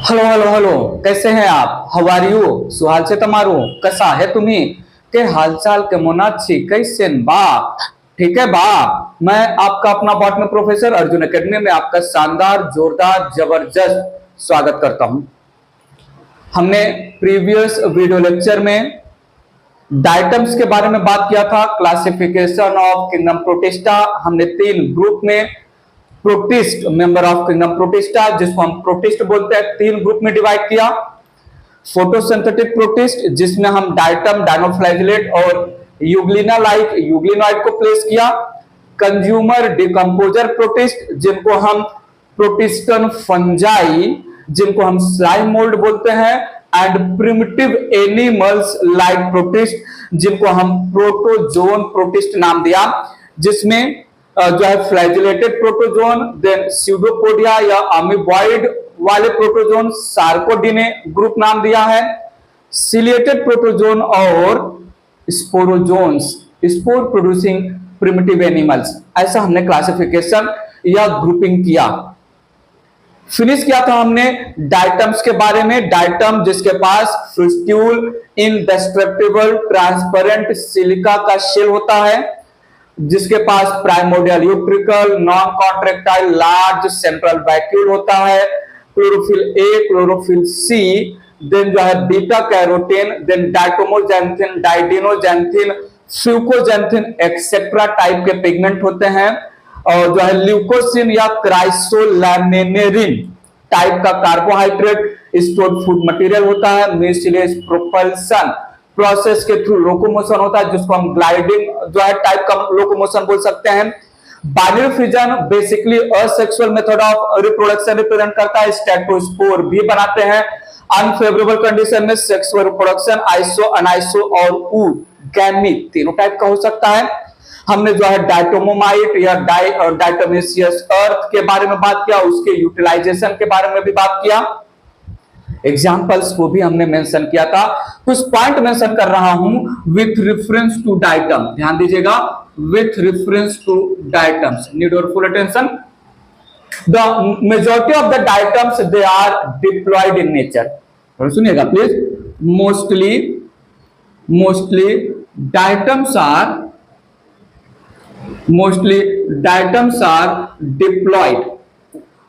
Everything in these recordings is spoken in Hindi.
हॅलो हॅलो हॅलो, कैसे हैं आप? How are you? सुहाल से तमारू कसा है तुम्ही के हालचाल के मोनाची कैसे बा? ठीक है बा। मैं आपका अपना बॉटनी प्रोफेसर अर्जुन एकेडमी में आपका शानदार जोरदार जबरदस्त स्वागत करता हूं। हमने प्रीवियस वीडियो लेक्चर में डाइटम्स के बारे में बात किया था, क्लासिफिकेशन ऑफ किंगडम प्रोटिस्टा। हमने 3 ग्रुप में protist, member of kingdom protista, जिसको हम प्रोटिस्ट बोलते हैं, 3 ग्रुप में डिवाइड किया। फोटोसिंथेटिक प्रोटिस्ट, जिसमें हम डाइटम, डायनोफ्लैजिलेट और यूग्लिना लाइक यूग्लिनॉइड को प्लेस किया। कंज्यूमर डिकम्पोजर प्रोटिस्ट, जिनको हम प्रोटिस्टन फंजाई, जिनको हम स्लाइम मोल्ड बोलते हैं, and primitive animals like protist, जिनको हम प्रोटोजोन प्रोटिस्ट नाम दिया, जिसमें जो है फ्लैजिलेटेड प्रोटोजोन, देन स्यूडोपोडिया या अमीबॉइड वाले प्रोटोजोन, सार्कोडिने ग्रुप नाम दिया है, सिलिएटेड प्रोटोजोन और sporozoans, spore producing primitive animals. ऐसा हमने क्लासिफिकेशन या ग्रुपिंग किया। फिनिश किया था हमने डाइटम्स के बारे में। डाइटम जिसके पास फिस्ट्यूल इंडेस्ट्रक्टिबल ट्रांसपेरेंट सिलिका का शेल होता है, जिसके पास primordial utricle non contractile large central vacuole होता है, chlorophyll A, chlorophyll C, then जो है beta carotene, then diatoxanthin, diadinoxanthin, fucoxanthin etcetera type के पिगमेंट होते हैं, और जो है ल्यूकोसिन या क्राइसोलैमिनेरिन टाइप का कार्बोहाइड्रेट स्टोर्ड फूड मटेरियल होता है। म्यूसिलेज प्रोपल्सन प्रोसेस के थ्रू लोकोमोशन होता है, जिसको हम ग्लाइडिंग जो है टाइप का लोकोमोशन बोल सकते हैं। Binary fission basically asexual method of reproduction represent करता है। स्टेटोस्पोर भी बनाते हैं। अनफेवरेबल कंडीशन में सेक्सुअल रिप्रोडक्शन आइसो, अनाइसो और ऊ गैमीट तीनों टाइप का हो सकता है। हमने जो है डाइटोमोमाइट या डाइटोमेसियस अर्थ के बारे में बात किया, उसके यूटिलाइजेशन के बारे में भी बात किया, एग्जाम्पल्स को भी हमने मेंशन किया था। कुछ पॉइंट मेंशन कर रहा हूं विथ रेफरेंस टू डाइटम, ध्यान दीजिएगा, with reference to diatoms, need your full attention. The majority of the diatoms they are diploid in nature. सुनिएगा please. Mostly diatoms are diploid.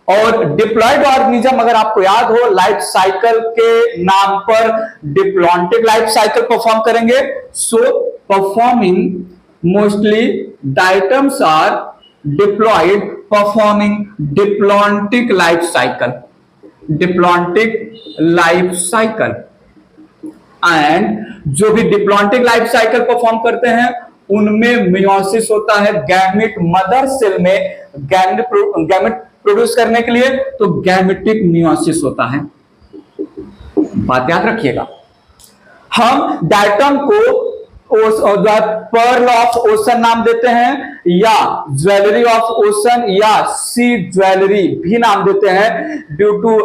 और डिप्लॉयड ऑर्गेनिज्म अगर आपको याद हो, लाइफ साइकिल के नाम पर डिप्लॉन्टिक लाइफ साइकिल परफॉर्म करेंगे। So performing mostly diatoms are diploid performing diplontic life cycle, and जो भी डिप्लॉन्टिक लाइफ साइकिल परफॉर्म करते हैं उनमें मियोसिस होता है। गैमेट मदर सेल में गैमेट प्रोड्यूस करने के लिए तो गैमेटिक मियोसिस होता है। बात याद रखिएगा। हम डाइटम को पर्ल ऑफ ओशन नाम देते हैं, या ज्वेलरी ऑफ ओशन, या सी ज्वेलरी भी नाम देते हैं, due to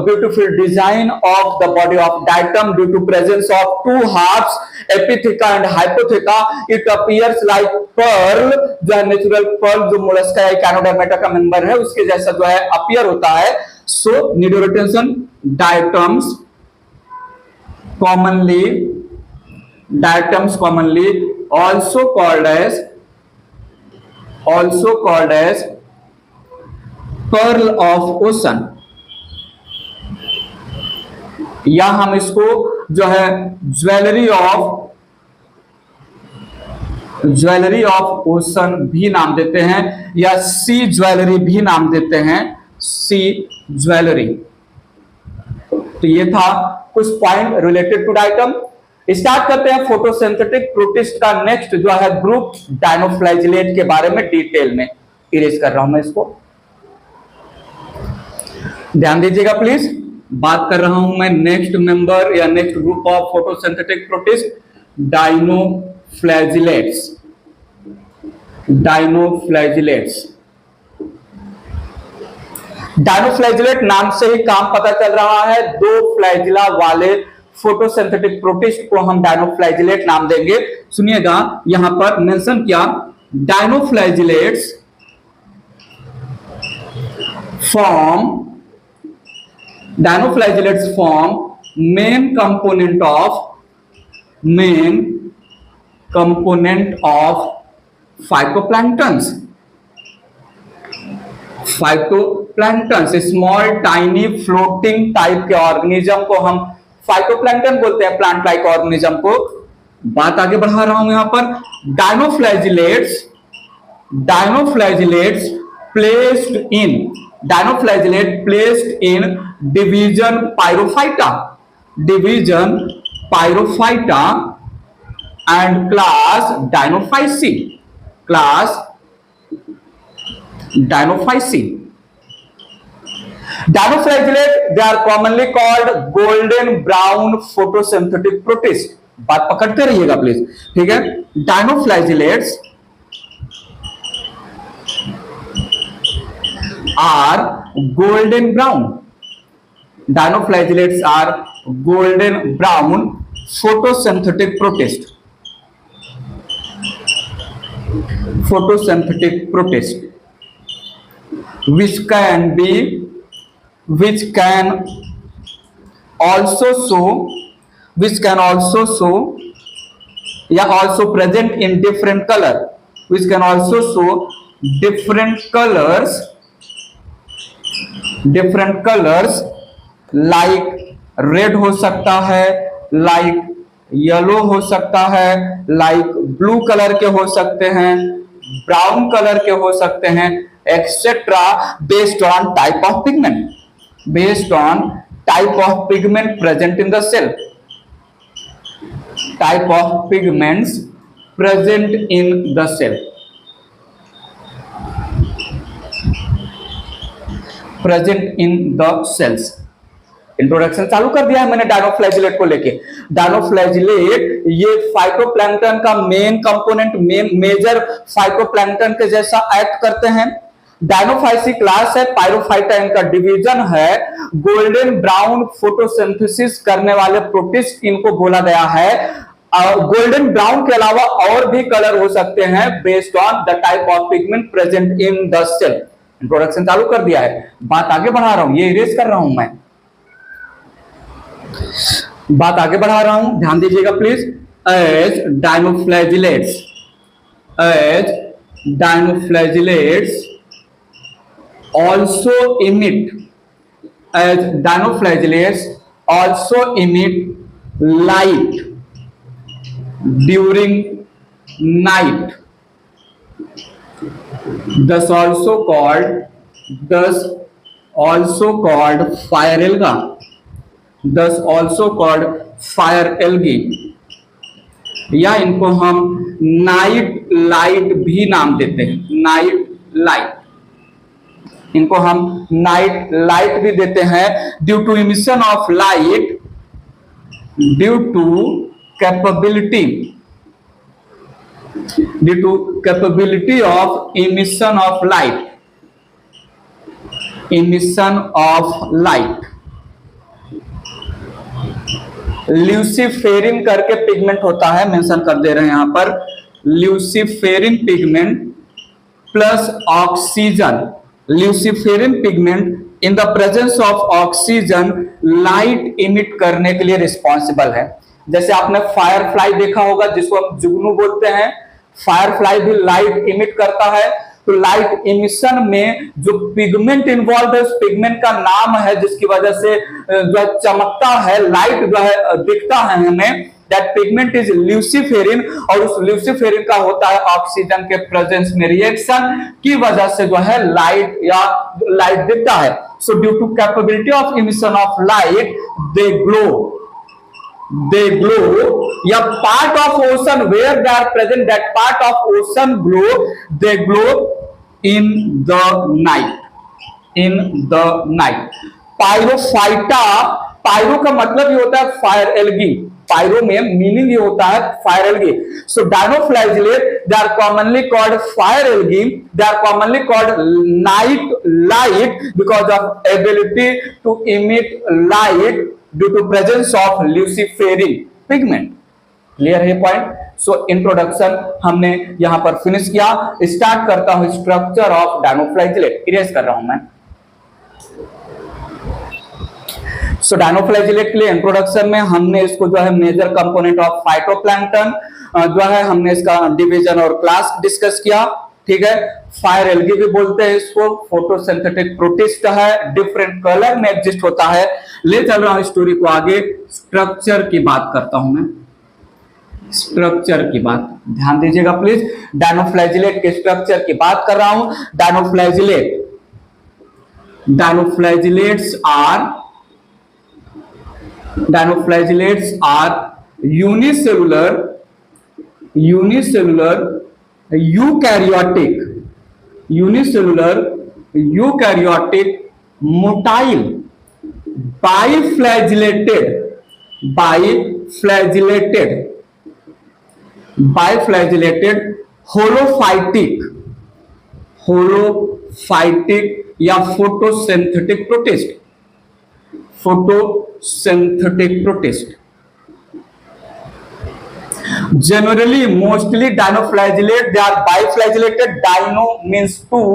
beautiful design of the body of diatom, due to presence of 2 halves epitheca and hypotheca, it appears like pearl, जो है नेचुरल पर्ल, जो मोलस्का या कैनोडर्मेटा का मेंबर है उसके जैसा जो है अपीयर होता है। So need your attention, diatoms commonly also called as pearl of ocean, या हम इसको जो है ज्वेलरी ऑफ ओशन भी नाम देते हैं, या सी ज्वेलरी भी नाम देते हैं, सी ज्वेलरी। तो ये था कुछ point related to diatom. Start करते हैं फोटोसिंथेटिक प्रोटिस्ट का नेक्स्ट जो है ग्रुप, डायनोफ्लैजिलेट के बारे में डिटेल में इरेज कर रहा हूं मैं इसको, ध्यान दीजिएगा प्लीज। बात कर रहा हूं मैं नेक्स्ट मेंबर या next group of photosynthetic protist, dinoflagellate नाम से ही काम पता चल रहा है, 2 फ्लैजिला वाले फोटोसिंथेटिक प्रोटिस्ट को हम डायनोफ्लैजिलेट नाम देंगे। सुनिएगा, यहां पर मेंशन किया, dinoflagellates form Dinoflagellates form main component of phytoplanktons. Phytoplankton small tiny floating type के ऑर्गेनिज्म को हम फाइटोप्लैंक्टन बोलते हैं, प्लांट लाइक ऑर्गेनिज्म को। बात आगे बढ़ा रहा हूं यहां पर। Dinoflagellates placed in division Pyrrophyta and class Dinophysi. Dinoflagellate, they are commonly called golden brown photosynthetic protist. बात पकड़ते रहिएगा प्लीज, ठीक है। Dinoflagellates are golden brown. Dinoflagellates are golden brown photosynthetic protist. Which can also show also present in different color, which can also show different colors like red हो सकता है, like येलो हो सकता है, like ब्लू कलर के हो सकते हैं, ब्राउन कलर के हो सकते हैं, etc. based on type of pigment present in the cell. Type of pigments present in the cell. Introduction चालू कर दिया है मैंने डायनोफ्लैजिलेट को लेके। डायनोफ्लैजिलेट ये फाइटोप्लैंक्टन का मेन कंपोनेंट, मेजर फाइटोप्लैंक्टन के जैसा एक्ट करते हैं। डायनोफाइसी क्लास है, पायरोफाइटा इनका डिवीजन है। गोल्डन ब्राउन फोटोसिंथेसिस करने वाले प्रोटिस्ट इनको बोला गया है। गोल्डन ब्राउन के अलावा और भी कलर हो सकते हैं based on the type of pigment present in the cell. Introduction चालू कर दिया है, बात आगे बढ़ा रहा हूं, ये इरेज कर रहा हूं मैं, बात आगे बढ़ा रहा हूं, ध्यान दीजिएगा please. As dinoflagellates also emit light during night, thus also called fire algae, या इनको हम नाइट लाइट भी नाम देते हैं। इनको हम नाइट लाइट भी देते हैं। Due to emission of light, due to capability of emission of light, luciferin करके पिगमेंट होता है, मेंशन कर दे रहे हैं यहां पर, ल्यूसीफेरिन pigment plus oxygen. ल्यूसीफेरिन pigment in the presence of oxygen light emit करने के लिए रिस्पॉन्सिबल है। जैसे आपने फायरफ्लाई देखा होगा जिसको हम जुगनू बोलते हैं, फायरफ्लाई भी लाइट इमिट करता है। तो लाइट इमिशन में जो पिगमेंट इन्वॉल्व है उस पिगमेंट का नाम है जिसकी वजह से जो है चमकता है, लाइट जो है दिखता है हमें, दैट पिगमेंट इज ल्यूसीफेरिन। और उस ल्यूसीफेरिन का होता है ऑक्सीजन के प्रेजेंस में रिएक्शन की वजह से जो है लाइट दिखता है। So due to capability of emission of light they glow, या part of ocean where they are present, that part of ocean glow, they glow in the night. Pyrrophyta, pyro का मतलब ये होता है फायर एल्गी, पायरो में मीनिंग ये होता है fire algae. So dinoflagellate they are commonly called fire algae, they are commonly called night light because of ability to emit light due to presence of luciferin pigment. Clear है पॉइंट? सो इंट्रोडक्शन हमने यहां पर फिनिश किया। स्टार्ट करता हूं स्ट्रक्चर ऑफ डायनोफ्लैजिलेट, इरेज कर रहा हूं मैं। सो डायनोफ्लैजिलेट के लिए इंट्रोडक्शन में हमने इसको जो है मेजर कंपोनेंट ऑफ फाइटोप्लैंक्टन जो है हमने इसका डिवीजन और क्लास डिस्कस किया। ठीक है, फायर एल्गी भी बोलते हैं इसको, फोटोसिंथेटिक प्रोटिस्ट है, डिफरेंट कलर में एग्जिस्ट होता है। ले चल रहा हूं स्टोरी को आगे, स्ट्रक्चर की बात करता हूं मैं, स्ट्रक्चर की बात ध्यान दीजिएगा प्लीज। डायनोफ्लैजिलेट के स्ट्रक्चर की बात कर रहा हूं। Dinoflagellates are unicellular eukaryotic motile biflagellated holophytic या photosynthetic protist। Generally, mostly dinoflagellate, they are biflagellated. Dino means two,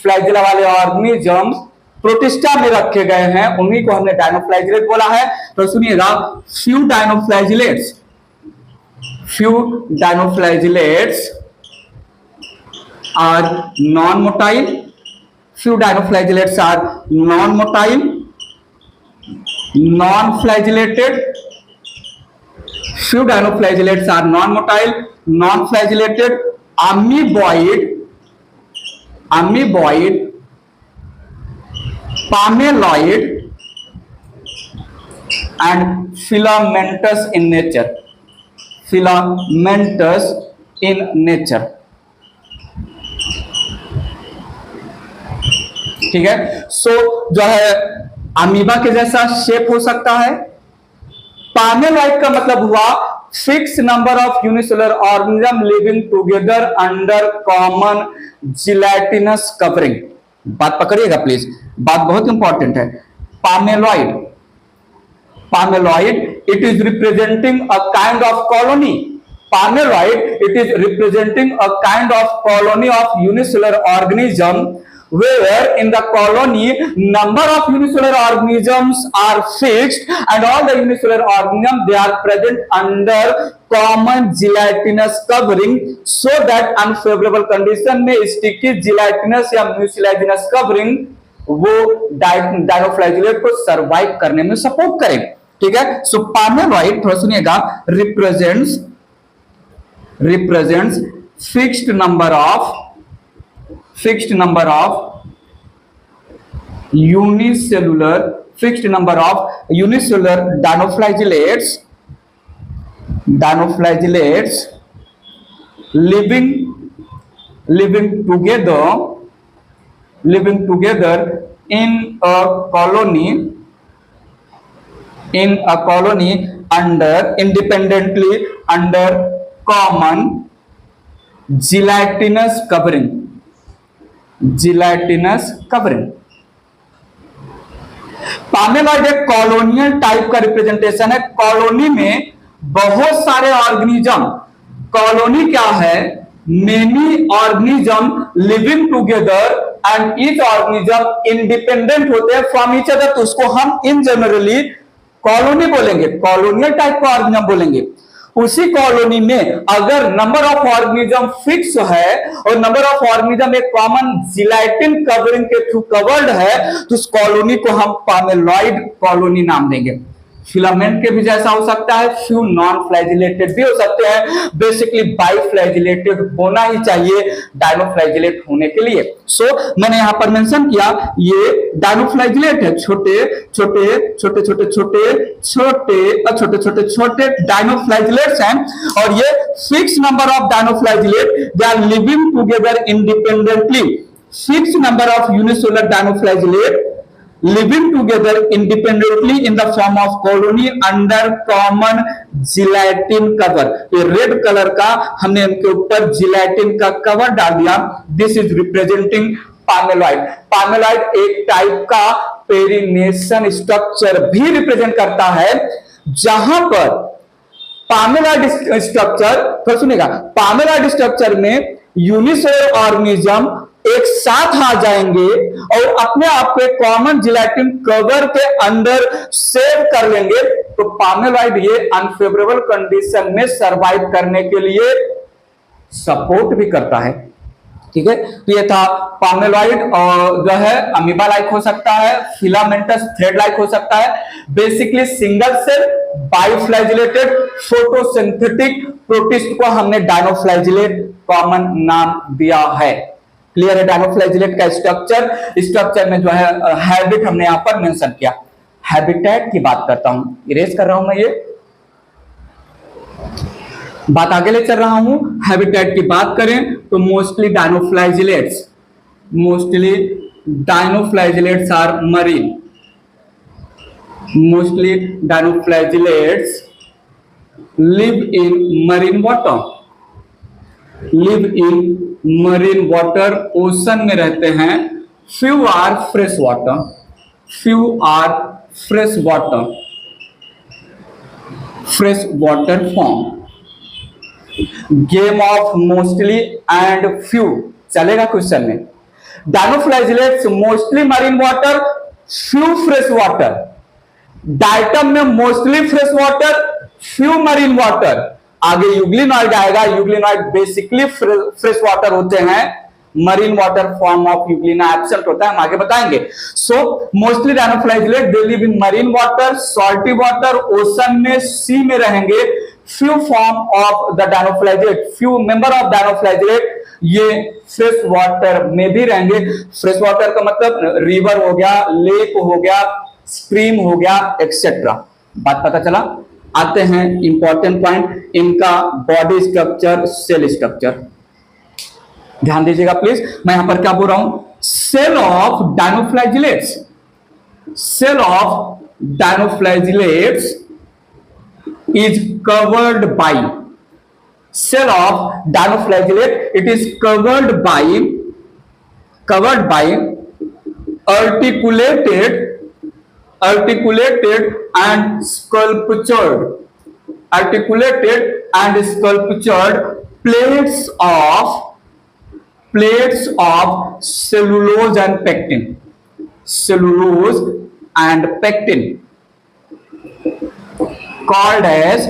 flagella वाले ऑर्गेनिज्म प्रोटिस्टा में रखे गए हैं, उन्हीं को हमने डायनोफ्लैजिलेट बोला है। तो सुनिएगा, few dinoflagellates are non-motile, few dinoflagellates are non-motile, non-flagellated, few dinoflagellates are non-motile, non-flagellated, amoeboid, palmelloid and filamentous in nature। ठीक है, सो जो है अमीबा के जैसा शेप हो सकता है। पामेलॉइड का मतलब हुआ fix number of unicellular organism living together under common gelatinous covering. बात पकड़िएगा प्लीज, बात बहुत इंपॉर्टेंट है। Palmelloid it is representing a kind of colony. Palmeloid, it is representing a kind of colony of unicellular organism where in the colony number of unicellular organisms are fixed and all the unicellular organisms they are present under common gelatinous covering so that unfavorable condition में sticky gelatinous या mucilaginous covering वो डायनोफ्लैजिलेट को सर्वाइव करने में सपोर्ट करे। ठीक है, सो पामेलॉइड थोड़ा सुनिएगा, represents fixed number of unicellular dinoflagellates living together in a colony independently under common gelatinous covering। पामेलॉइड एक कॉलोनियल टाइप का रिप्रेजेंटेशन है। कॉलोनी में बहुत सारे ऑर्गेनिज्म, कॉलोनी क्या है, many organism living together and each organism independent होते हैं फ्रॉम ईच अदर, तो उसको हम इन जनरली कॉलोनी बोलेंगे, कॉलोनियल टाइप का ऑर्गेनिज्म बोलेंगे। उसी कॉलोनी में अगर नंबर ऑफ ऑर्गेनिज्म फिक्स है और नंबर ऑफ ऑर्गेनिज्म एक कॉमन जिलेटिन कवरिंग के थ्रू कवर्ड है, तो उस कॉलोनी को हम पामेलॉइड कॉलोनी नाम देंगे। फिलामेंट के भी जैसा हो सकता है, फ्यू नॉन फ्लैजिलेटेड भी हो सकते हैं, बेसिकली बाइफ्लैजिलेटेड होना ही चाहिए डायनोफ्लैजिलेट होने के लिए। सो मैंने यहां पर मेंशन किया ये डायनोफ्लैजिलेट है, छोटे छोटे डायनोफ्लैजिलेट्स हैं, और ये fix number of dinoflagellate they are living together independently. Fix number of unicellular dinoflagellate living together independently in the form of colony under common gelatin cover। ये रेड कलर का हमने इनके ऊपर जिलेटिन का कवर डाल दिया। This is representing palmelloid. Palmelloid एक टाइप का पेरिनेशन स्ट्रक्चर भी रिप्रेजेंट करता है, जहां पर पामेलॉइड स्ट्रक्चर, तो सुनिएगा, पामेलॉइड स्ट्रक्चर में यूनिसेलुलर ऑर्गेनिज्म एक साथ आ जाएंगे और अपने आप को एक कॉमन जिलेटिन कवर के अंदर सेव कर लेंगे, तो पामेलॉइड ये अनफेवरेबल कंडीशन में सरवाइव करने के लिए सपोर्ट भी करता है। ठीक है, तो ये था पामेलॉइड, और जो है अमीबा लाइक हो सकता है, फिलामेंटस थ्रेड लाइक हो सकता है, basically single cell biflagellated photosynthetic protist को हमने डायनोफ्लैजिलेट कॉमन नाम दिया है। क्लियर है? डायनोफ्लैजिलेट का स्ट्रक्चर में जो है हैबिट हमने यहां पर मेंशन किया। हैबिटेट की बात करता हूं, इरेज कर रहा हूं मैं, ये बात आगे ले चल रहा हूं। हैबिटेट की बात करें तो mostly dinoflagellates are marine. Mostly dinoflagellates live in marine water, ocean में रहते हैं। Few are fresh water form. Game of mostly and few चलेगा क्वेश्चन में। Dinoflagellates mostly marine water, few fresh water. Diatom में mostly fresh water, few marine water. आगे यूग्लिनॉइड आएगा, यूग्लिनॉइड बेसिकली फ्रेश वाटर होते हैं, marine water form of euglena absent होता है, हम आगे बताएंगे। So mostly dinoflagellate they live in marine water, salty water, ocean में, सी में रहेंगे। Few form of the dinoflagellate, few member of dinoflagellate ये फ्रेश वाटर में भी रहेंगे। फ्रेश वाटर का मतलब रिवर हो गया, लेक हो गया, स्ट्रीम हो गया, एक्सेट्रा। बात पता चला? आते हैं इंपॉर्टेंट पॉइंट, इनका बॉडी स्ट्रक्चर, सेल स्ट्रक्चर। ध्यान दीजिएगा प्लीज, मैं यहां पर क्या बोल रहा हूं। Cell of dinoflagellates is covered by it is covered by articulated and sculptured plates of cellulose and pectin called as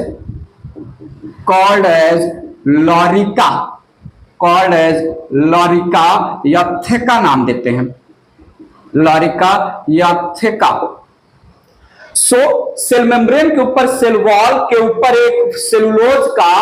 लॉरिका या थेका नाम देते हैं, लॉरिका या थेका। सो सेल मेम्ब्रेन के ऊपर, सेल वॉल के ऊपर एक सेलुलोज का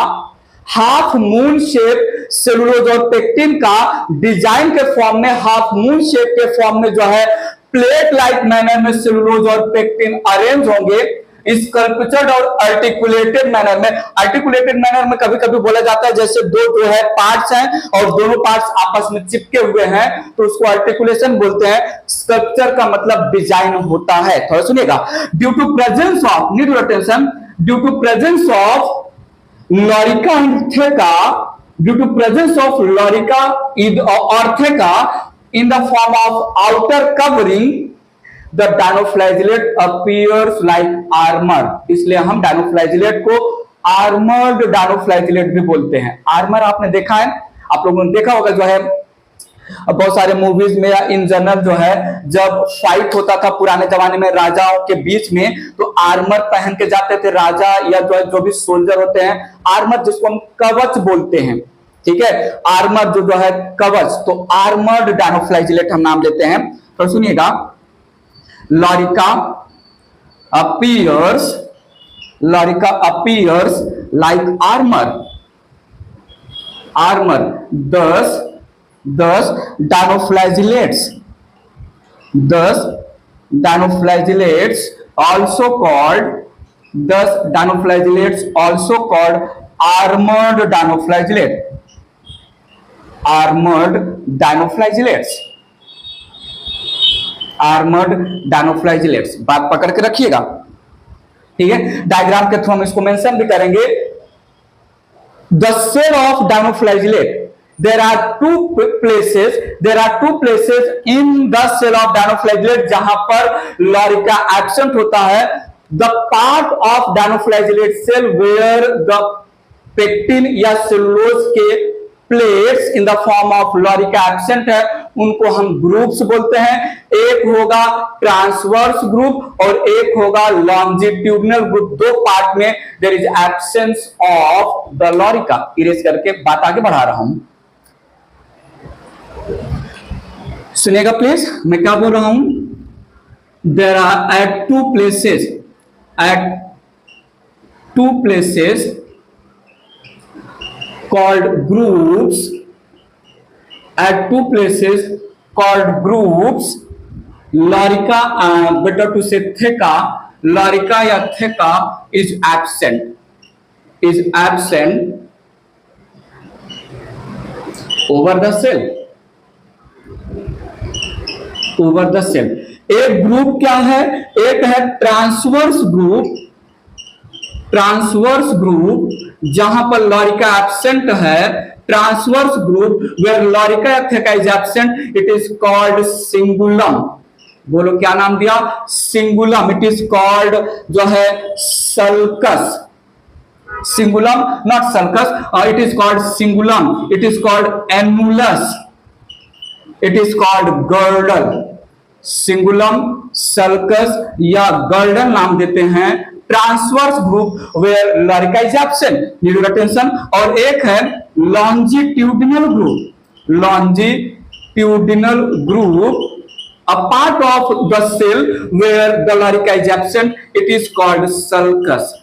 हाफ मून शेप, सेलुलोज और पेक्टिन का डिजाइन के फॉर्म में, हाफ मून शेप के फॉर्म में जो है प्लेट लाइक मैनर में सेलुलोज और पेक्टिन अरेंज होंगे। स्कल्पचर्ड और आर्टिकुलेटेड मैनर में, आर्टिकुलेटेड मैनर में कभी कभी बोला जाता है जैसे दो जो है पार्ट्स हैं और दोनों पार्ट्स आपस में चिपके हुए हैं, तो उसको आर्टिकुलेशन बोलते हैं। स्कल्पचर का मतलब डिजाइन होता है। थोड़ा सुनिएगा। Due to presence of, need your attention, due to presence of lorica and theca, due to presence of lorica और theca in the form of outer covering, the dinoflagellate appears like armor। इसलिए हम डायनोफ्लैजिलेट को आर्मर्ड डायनोफ्लैजिलेट भी बोलते हैं। आर्मर आपने देखा है, आप लोगों ने देखा होगा जो है बहुत सारे मूवीज में या इन जनरल जो है जब फाइट होता था पुराने जमाने में राजाओं के बीच में, तो आर्मर पहन के जाते थे राजा या जो भी सोल्जर होते हैं। आर्मर जिसको हम कवच बोलते हैं, ठीक है, आर्मर जो है कवच, तो आर्मर्ड डायनोफ्लैजिलेट हम नाम देते हैं। तो सुनिएगा, lorica appears like armour, thus dinoflagellates also called armored dinoflagellates. बात पकड़ के रखिएगा, ठीक है। डायग्राम के थ्रू हम इसको मेंशन भी करेंगे। The cell of dinoflagellate, there are two places in the cell of dinoflagellate जहां पर लॉरिका एब्सेंट होता है। the part of dinoflagellate cell where the pectin या सेलुलोज के plates in the form of lorica absent है, उनको हम ग्रुप्स बोलते हैं। एक होगा ट्रांसवर्स ग्रुप और एक होगा लॉन्जिट्यूडनल ग्रुप। दो पार्ट में there is absence of the lorica. Erase करके बात आगे बढ़ा रहा हूं, सुनिएगा प्लीज, मैं क्या बोल रहा हूं। There are at two places called groups, at two places called groups, lorica, better to say theca, lorica या theca is absent over the cell। एक ग्रुप क्या है, एक है ट्रांसवर्स ग्रुप जहां पर लॉरिका एब्सेंट है। Transverse groove where lorica or theca is absent, it is called cingulum. बोलो क्या नाम दिया, सिंगुलम। इट इज कॉल्ड जो है sulcus, cingulum not sulcus, it is called cingulum, it is called annulus, it is called girdle. Cingulum, sulcus या गर्डल नाम देते हैं transverse groove where lorica is absent, need your attention. और एक है longitudinal groove, a part of the cell where the lorica is absent, it is called sulcus.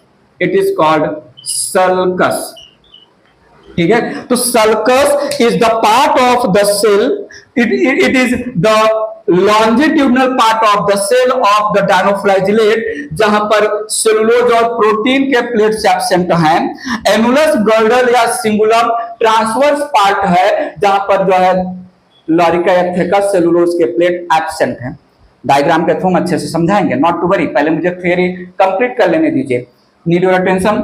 ठीक है, तो sulcus is the part of the cell, it is the longitudinal part of the cell of the dinoflagellate, जहां पर सेलुलोज और प्रोटीन के प्लेट्स एब्सेंट हैं। एनुलस, गर्डल या सिंगुलम ट्रांसवर्स पार्ट है जहां पर जो है लॉरिका या थेका सेलुलोज के प्लेट एब्सेंट हैं। डायग्राम के थ्रू हम अच्छे से समझाएंगे, नॉट टू वरी, पहले मुझे थ्योरी कंप्लीट कर लेने दीजिए। Need your attention.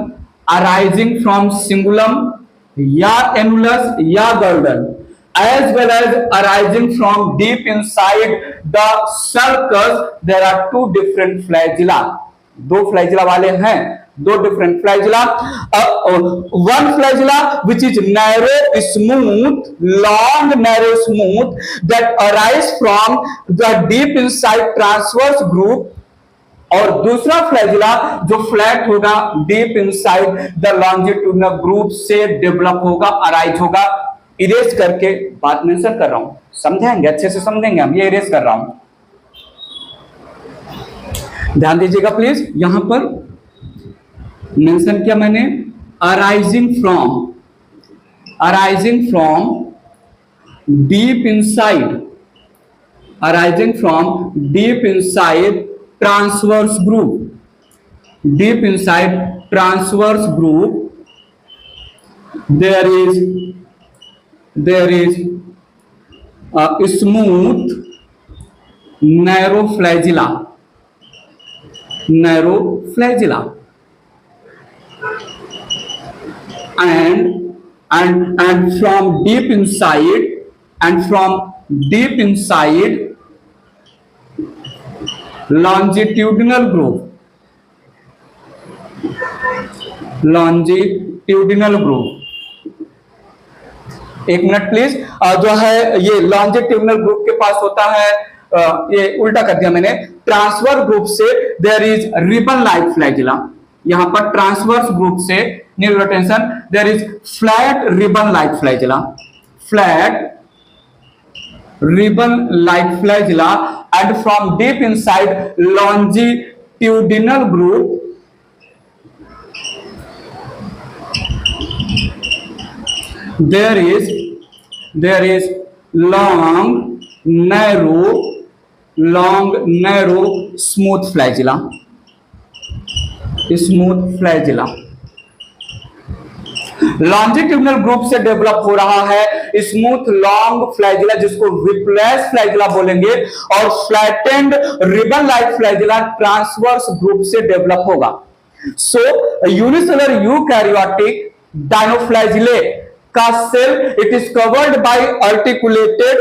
Arising from cingulum या एनुलस या girdle as well as arising from deep inside the sulcus, there are two different flagella। दो flagella वाले हैं, दो different flagella। One flagella which is narrow, smooth that arise from the deep inside transverse group, और दूसरा फ्लैजिला जो फ्लैट होगा deep inside the longitudinal group से डेवलप होगा, अराइज होगा। इरेज करके बात मेंशन कर रहा हूं, समझेंगे, अच्छे से समझेंगे हम, ये इरेज कर रहा हूं, ध्यान दीजिएगा प्लीज। यहां पर मेंशन किया मैंने arising from deep inside transverse group, there is a smooth narrow flagella and from deep inside longitudinal group, एक मिनट प्लीज। जो है ये लॉन्जिट्यूडनल ग्रुप के पास होता है, ये उल्टा कर दिया मैंने, ट्रांसवर्स ग्रुप से there is ribbon like flagella. यहां पर ट्रांसवर्स ग्रुप से need your attention, there is flat ribbon like flagella and from deep inside longitudinal group there is long narrow smooth flagella। Longitudinal group से डेवलप हो रहा है स्मूथ लॉन्ग फ्लैजिला, जिसको विप्लेस फ्लैजिला बोलेंगे, और flattened ribbon like flagella transverse group से डेवलप होगा। सो यूनिसेलुलर यूकैरियोटिक डायनोफ्लाजिलेट का सेल, it is covered by articulated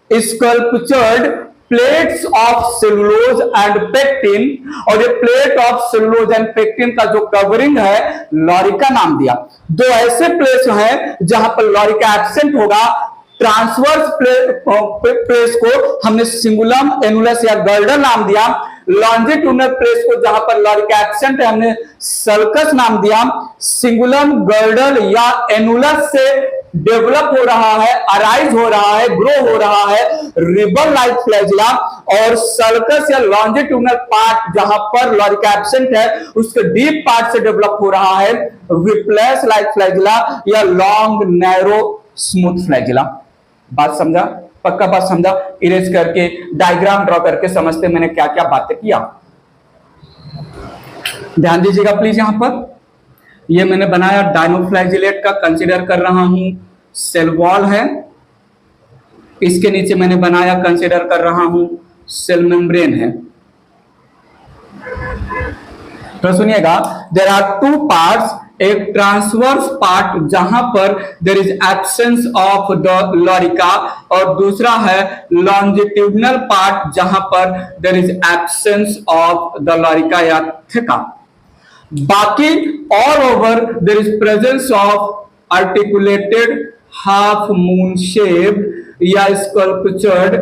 sculptured plates of cellulose and pectin, और ये plate of cellulose and pectin का जो कवरिंग है लॉरिका नाम दिया। दो ऐसे प्लेट्स हैं जहां पर लॉरिका एब्सेंट होगा, ट्रांसवर्स प्लेस को हमने सिंगुलम एनुलस या गर्डल नाम दिया। लॉन्जिट्यूडनल प्लेस को जहां पर लॉरिका एब्सेंट है हमने सल्कस नाम दिया। सिंगुलम गर्डल या एनुलस से डेवलप हो रहा है, अराइज हो रहा है, ग्रो हो रहा है रिबन लाइक फ्लैजिला। और सल्कस या लॉन्जिट्यूडनल पार्ट जहां पर लॉरिका एब्सेंट है उसके डीप पार्ट से डेवलप हो रहा है विप्लस लाइक फ्लैजिला या लॉन्ग नैरो स्मूथ फ्लैजिला। बात समझा? पक्का बात समझा? इरेज करके डायग्राम ड्रॉ करके समझते मैंने क्या क्या बातें किया। ध्यान दीजिएगा प्लीज। यहां पर ये मैंने बनाया डायनोफ्लैजिलेट का, कंसीडर कर रहा हूं सेल वॉल है। इसके नीचे मैंने बनाया, कंसीडर कर रहा हूं सेल मेम्ब्रेन है। तो सुनिएगा, देयर आर टू पार्ट्स, एक ट्रांसवर्स पार्ट जहां पर there is absence of the lorica और दूसरा है लॉन्जिट्यूडनल पार्ट जहां पर there is absence of the lorica या थेका। बाकी all over there is presence of articulated half moon shape या sculptured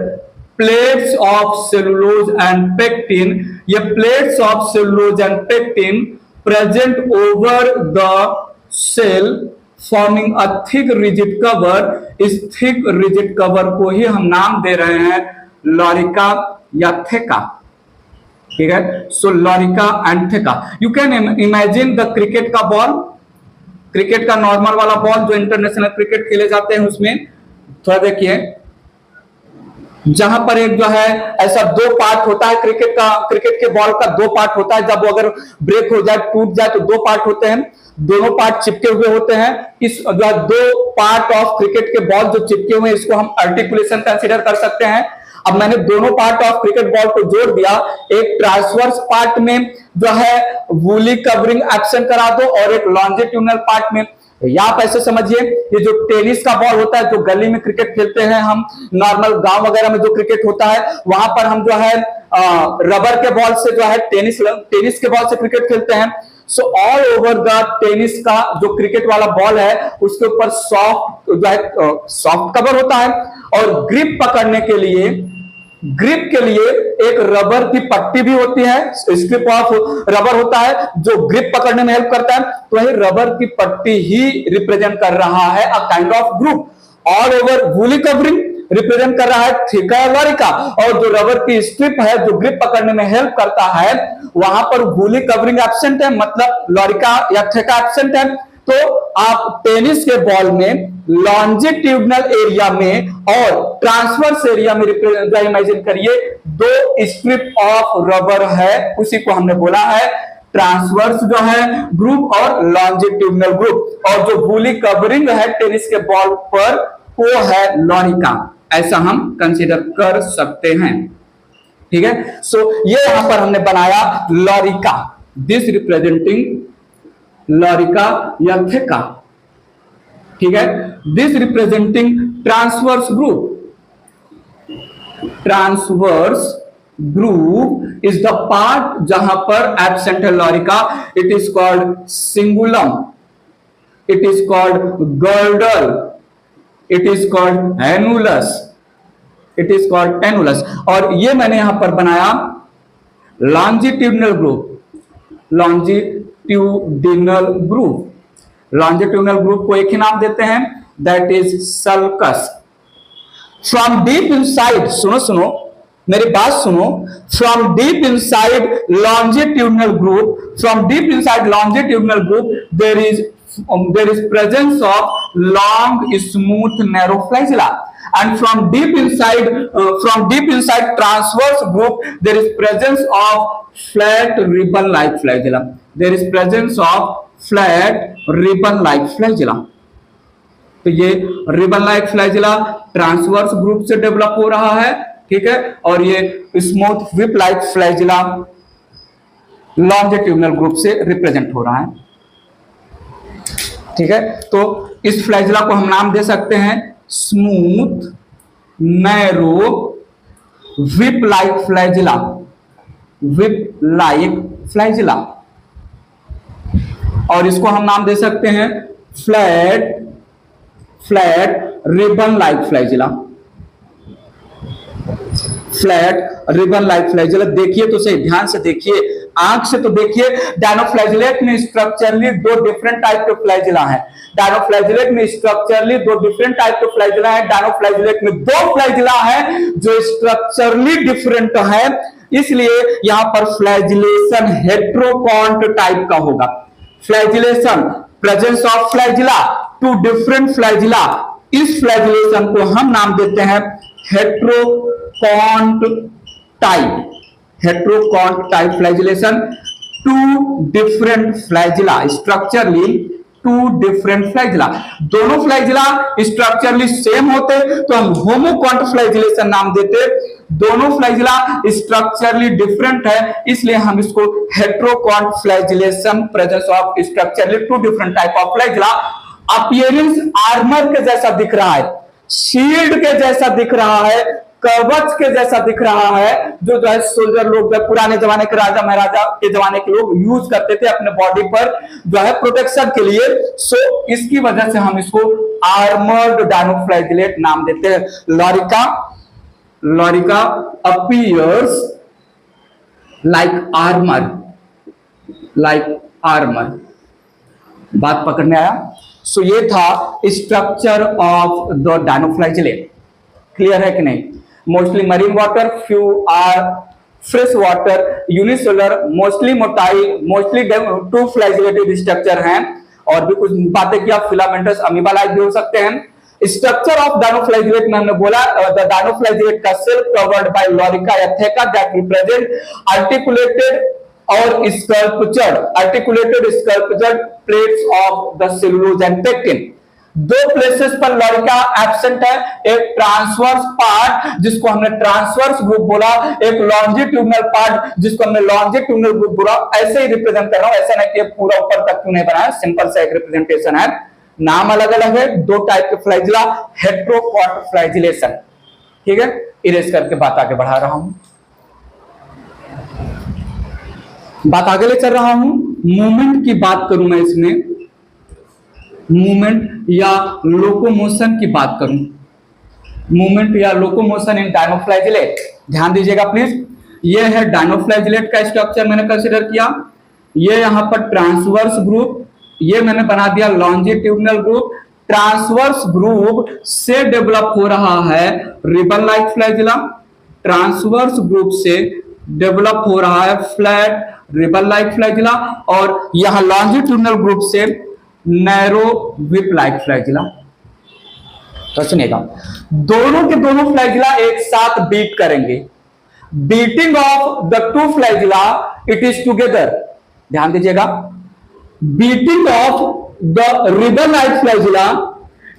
plates of cellulose and pectin. ये plates of cellulose and pectin present over the cell forming a thick rigid cover। इस thick rigid cover को ही हम नाम दे रहे हैं लॉरिका या थेका। ठीक है, so lorica and theca. You can imagine the cricket का बॉल, क्रिकेट का नॉर्मल वाला बॉल जो इंटरनेशनल क्रिकेट खेले जाते हैं उसमें थोड़ा देखिए, जहां पर एक जो है ऐसा दो पार्ट होता है क्रिकेट के बॉल का दो पार्ट होता है। जब वो अगर ब्रेक हो जाए, टूट जाए तो दो पार्ट होते हैं, दोनों पार्ट चिपके हुए होते हैं। इस जो दो पार्ट ऑफ क्रिकेट के बॉल जो चिपके हुए हैं इसको हम आर्टिकुलेशन कंसीडर कर सकते हैं। अब मैंने दोनों पार्ट ऑफ क्रिकेट बॉल को जोड़ दिया, एक ट्रांसवर्स पार्ट में जो है वूली कवरिंग एब्सेंट करा दो और एक लॉन्जिट्यूडनल पार्ट में। या आप ऐसे समझिए, ये जो टेनिस का बॉल होता है, जो गली में क्रिकेट खेलते हैं हम, नॉर्मल गांव वगैरह में जो क्रिकेट होता है वहां पर हम जो है रबर के बॉल से जो है टेनिस के बॉल से क्रिकेट खेलते हैं। So all over the tennis का जो क्रिकेट वाला बॉल है उसके ऊपर सॉफ्ट जो है सॉफ्ट कवर होता है और ग्रिप पकड़ने के लिए, ग्रिप के लिए एक रबर की पट्टी भी होती है, स्ट्रिप ऑफ रबर होता है जो ग्रिप पकड़ने में हेल्प करता है। तो ये रबर की पट्टी ही रिप्रेजेंट कर रहा है अ kind of group. All over woolly covering represent कर रहा है थेका या लॉरिका, और जो रबर की स्ट्रिप है जो ग्रिप पकड़ने में हेल्प करता है वहां पर वूली कवरिंग एब्सेंट है, मतलब लॉरिका या थेका एब्सेंट है। तो आप टेनिस के बॉल में लॉन्जिट्यूडनल एरिया में और ट्रांसवर्स एरिया में इमेजिन करिए दो स्ट्रिप ऑफ रबर है, उसी को हमने बोला है ट्रांसवर्स जो है ग्रुप और लॉन्जिट्यूडनल ग्रुप। और जो वूली कवरिंग है टेनिस के बॉल पर वो है लॉरिका, ऐसा हम कंसीडर कर सकते हैं। ठीक है, सो ये यहां पर हमने बनाया लॉरिका, दिस रिप्रेजेंटिंग लॉरिका या थेका। ठीक है, this representing transverse groove. Transverse groove is the part जहां पर एब्सेंट है lorica. It is called cingulum, it is called girdle, it is called annulus, it is called annulus. और ये मैंने यहां पर बनाया longitudinal groove, longitudinal groove. Longitudinal groove को एक ही नाम देते हैं, that is sulcus. From deep inside, सुनो मेरी बात सुनो, from deep inside longitudinal groove, from deep inside longitudinal group there is presence of long smooth narrow flagella, and from deep inside transverse group there is presence of flat ribbon like flagella, there is presence of flat ribbon like flagella। तो ये ribbon like flagella transverse group से डेवलप हो रहा है। ठीक है, और ये smooth whip like flagella longitudinal group से रिप्रेजेंट हो रहा है। ठीक है, तो इस फ्लैजिला को हम नाम दे सकते हैं smooth narrow whip like flagella, whip like flagella. और इसको हम नाम दे सकते हैं flat ribbon like flagella, flat ribbon like flagella. देखिए तो सही, ध्यान से देखिए, आंख से तो देखिए। डायनोफ्लैजिलेट में स्ट्रक्चरली दो डिफरेंट टाइप के फ्लैजिला हैं। डायनोफ्लैजिलेट में स्ट्रक्चरली दो डिफरेंट टाइप के फ्लैजिला हैं। डायनोफ्लैजिलेट में दो फ्लैजिला है जो स्ट्रक्चरली डिफरेंट है, इसलिए यहां पर फ्लैजिलेशन हेट्रोकॉन्ट टाइप का होगा। Flagellation, presence of flagella, two different flagella, इस फ्लैजिलेशन को हम नाम देते हैं heterokont type. Heterokont type flagellation, two different flagella, structurally two different flagella. दोनों फ्लैजिला स्ट्रक्चरली सेम होते तो हम होमोकॉन्ट फ्लैजिलेशन नाम देते। दोनों फ्लैजिला स्ट्रक्चरली डिफरेंट है, इसलिए हम इसको heterokont flagellation, presence of structurally two different type of flagella. Appearance armour के जैसा दिख रहा है, शील्ड के जैसा दिख रहा है, कवच के जैसा दिख रहा है, जो है सोल्जर लोग, पुराने जमाने के राजा महाराजा के जमाने के लोग यूज करते थे अपने बॉडी पर जो है प्रोटेक्शन के लिए। सो इसकी वजह से हम इसको आर्मर्ड डायनोफ्लैजिलेट नाम देते हैं। Lorica, lorica appears like armour, like armour. बात पकड़ने आया? सो ये था structure of the dinoflagellate. Clear है कि नहीं? Mostly marine water, few are fresh water, unicellular, mostly motile, mostly two flagellated structure हैं। और भी कुछ बातें किया, फिलामेंटस, अमीबा लाइक भी हो सकते हैं। स्ट्रक्चर ऑफ डायनोफ्लैजिलेट में हमने बोला द डायनोफ्लैजिलेट का सेल कवर्ड बाय लॉरिका या थेका दैट रिप्रेजेंट आर्टिकुलेटेड और sculptured, articulated sculptured plates of the cellulose and pectin. दो प्लेसेस पर लॉरिका एब्सेंट है, एक ट्रांसवर्स पार्ट जिसको हमने ट्रांसवर्स ग्रुप बोला, एक लॉन्जिट्यूडनल पार्ट जिसको हमने लॉन्जिट्यूडनल ग्रुप बोला। ऐसे ही रिप्रेजेंट कर रहा हूं, ऐसा नहीं कि पूरा ऊपर तक क्यों नहीं बनाया, सिंपल सा एक रिप्रेजेंटेशन है। नाम अलग अलग है, दो टाइप के फ्लैजिला, हेट्रोकॉन्ट फ्लैजिलेशन। ठीक है, इरेज करके बात आगे बढ़ा रहा हूं, बात आगे ले चल रहा हूं। मूवमेंट की बात करूं मैं इसमें, मूवमेंट या लोकोमोशन की बात करूं, मूवमेंट या लोकोमोशन इन डायनोफ्लैजिलेट। ध्यान दीजिएगा प्लीज, ये है डायनोफ्लैजिलेट का स्ट्रक्चर मैंने कंसीडर किया। ये यहां पर ट्रांसवर्स ग्रुप, ये मैंने बना दिया लॉन्जिट्यूडनल ग्रुप। ट्रांसवर्स ग्रुप से डेवलप हो रहा है ribbon like flagella, transverse group से डेवलप हो रहा है फ्लैट रिबन लाइक फ्लैजिला, और यहां लॉन्जिट्यूडनल ग्रुप से नैरो विप लाइक फ्लैजिला। तो सुनिएगा, दोनों के दोनों फ्लैजिला एक साथ बीट करेंगे। Beating of the two flagella it is together. ध्यान दीजिएगा, beating of the ribbon like flagella,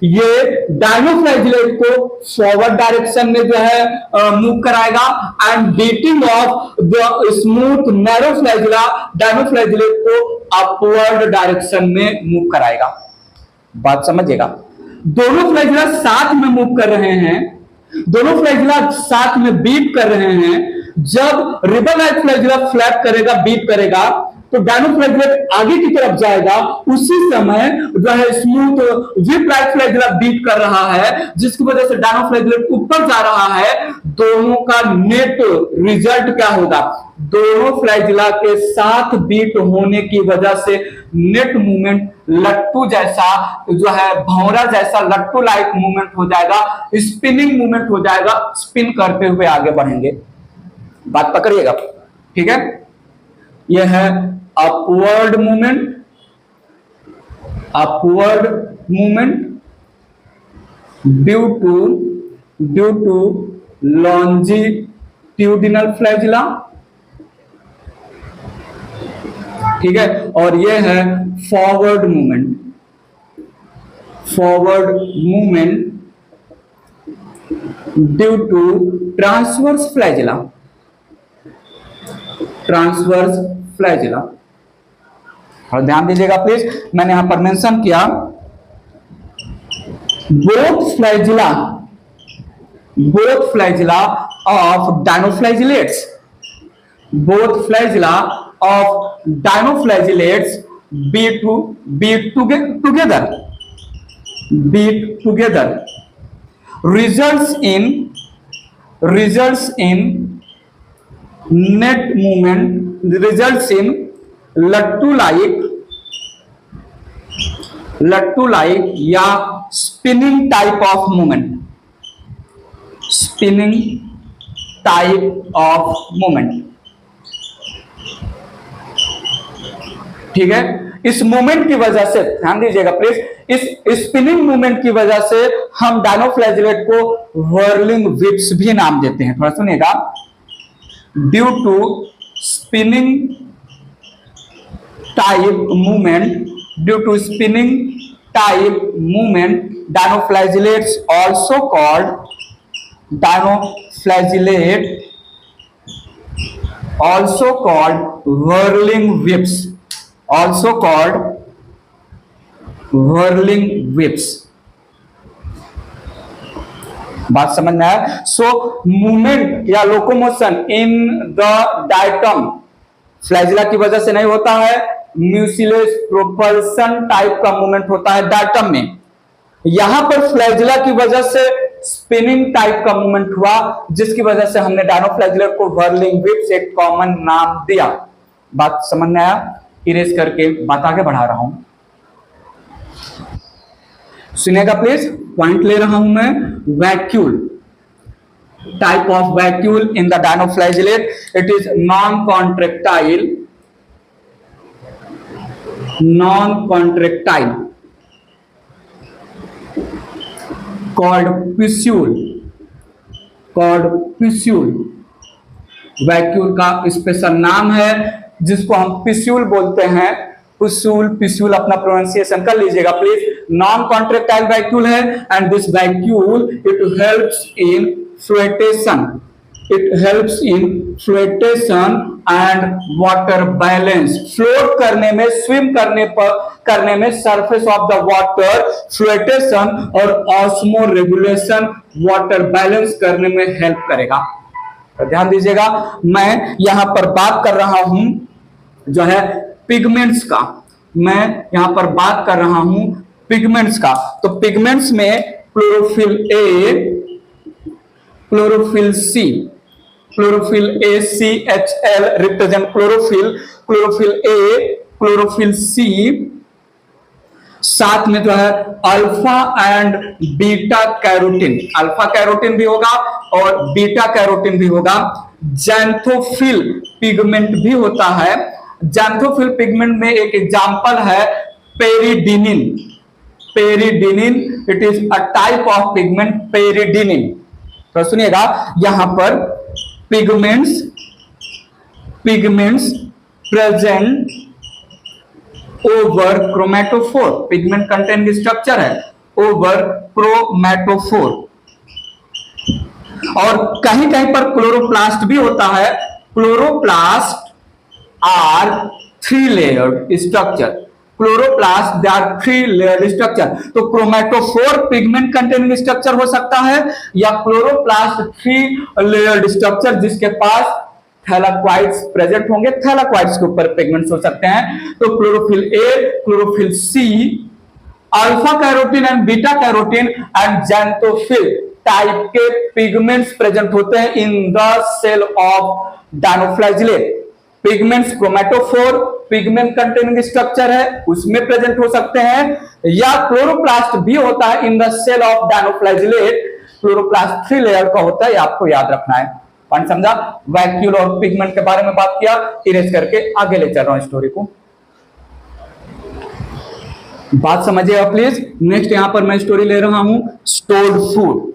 ये डायनोफ्लैजिलेट को फॉरवर्ड डायरेक्शन में जो है मूव कराएगा, and beating of the smooth narrow flagella dinoflagellate को अपवर्ड डायरेक्शन में मूव कराएगा। बात समझिएगा, दोनों फ्लैजिला साथ में मूव कर रहे हैं, दोनों फ्लैजिला साथ में बीट कर रहे हैं। जब रिबन लाइक फ्लैजिला फ्लैप करेगा, बीट करेगा, तो डायनोफ्लैजिलेट आगे की तरफ जाएगा। उसी समय जो है smooth whip like flagella beat कर रहा है, जिसकी वजह से डायनोफ्लैजिलेट ऊपर जा रहा है। दोनों का नेट रिजल्ट क्या होगा? दोनों फ्लैजिला के साथ बीट होने की वजह से नेट मूवमेंट लट्टू जैसा जो है, भौरा जैसा लट्टू लाइक मूवमेंट हो जाएगा, स्पिनिंग मूवमेंट हो जाएगा, स्पिन करते हुए आगे बढ़ेंगे। बात पकड़िएगा, ठीक है? यह है upward movement, upward movement due to longitudinal flagella. ठीक है, और यह है forward movement, forward movement due to transverse flagella, transverse flagella. और ध्यान दीजिएगा प्लीज, मैंने यहां पर मेंशन किया both flagella of dinoflagellates, both flagella of dinoflagellates beat together, results in net movement, results in लट्टू लाइक या spinning type of movement, spinning type of movement. ठीक है, इस मूवमेंट की वजह से ध्यान दीजिएगा प्लीज, इस स्पिनिंग मूवमेंट की वजह से हम डायनोफ्लैजिलेट को व्हर्लिंग व्हिप्स भी नाम देते हैं। थोड़ा सुनिएगा, due to spinning type movement, due to spinning type movement, dinoflagellates also called whirling whips, also called whirling whips। बात समझ में आया? सो मूवमेंट या locomotion in the diatom flagella की वजह से नहीं होता है, म्यूसिलेज प्रोपल्सन टाइप का मूवमेंट होता है डायटम में। यहां पर फ्लैजिला की वजह से स्पिनिंग टाइप का मूवमेंट हुआ, जिसकी वजह से हमने डायनोफ्लैजिलेट को व्हर्लिंग व्हिप्स एक कॉमन नाम दिया। बात समझ में आया? इरेज करके बात आगे बढ़ा रहा हूं, सुनिएगा प्लीज। पॉइंट ले रहा हूं मैं, vacuole, type of vacuole in the dinoflagellate, it is non contractile called pusule. Vacuole का स्पेशल नाम है जिसको हम पिस्यूल बोलते हैं। पिस्यूल अपना प्रोनाउंसिएशन कर लीजिएगा प्लीज। नॉन कॉन्ट्रेक्टाइल वैक्यूल है and this vacuole it helps in flotation and water balance. Float करने में, स्विम करने में surface of the water, flotation और ऑस्मो रेगुलेशन, वाटर बैलेंस करने में हेल्प करेगा। तो ध्यान दीजिएगा, मैं यहां पर बात कर रहा हूं जो है पिगमेंट्स का, मैं यहां पर बात कर रहा हूं पिगमेंट्स का। तो पिगमेंट्स में chlorophyll A, chlorophyll C, chlorophyll A CHL represent chlorophyll, chlorophyll A, chlorophyll सी, साथ में जो है alpha and beta carotene, alpha carotene भी होगा और बीटा कैरोटीन भी होगा। जैंथोफिल पिगमेंट भी होता है। जैंथोफिल पिगमेंट में एक एग्जांपल है peridinin. It is a type of pigment, peridinin. तो सुनिएगा, यहां पर pigments present over chromatophore, pigment containing structure है ओवर क्रोमेटोफोर। और कहीं कहीं पर क्लोरोप्लास्ट भी होता है। Chloroplast are 3 layered structure, chloroplast they are 3 layered structure. तो क्रोमेटोफोर पिगमेंट कंटेनिंग स्ट्रक्चर हो सकता है या क्लोरोप्लास्ट 3 लेयर्ड स्ट्रक्चर जिसके पास थैलाक्वाइड्स प्रेजेंट होंगे, थैलाक्वाइड्स के ऊपर पिगमेंट्स हो सकते हैं। तो chlorophyll A, chlorophyll C, alpha carotene and beta carotene and xanthophyll type के पिगमेंट्स प्रेजेंट होते हैं in the cell of dinoflagellate. Pigments chromatophore pigment containing structure है, उसमें प्रेजेंट हो सकते हैं, या क्लोरोप्लास्ट भी होता है in the cell of dinoflagellate. Chloroplast 3 layer का होता है, आपको याद रखना है। पॉइंट समझा? वैक्यूल और पिगमेंट के बारे में बात किया, इरेज करके आगे ले चल रहा हूं स्टोरी को। बात समझिएगा प्लीज। नेक्स्ट यहां पर मैं स्टोरी ले रहा हूं stored food.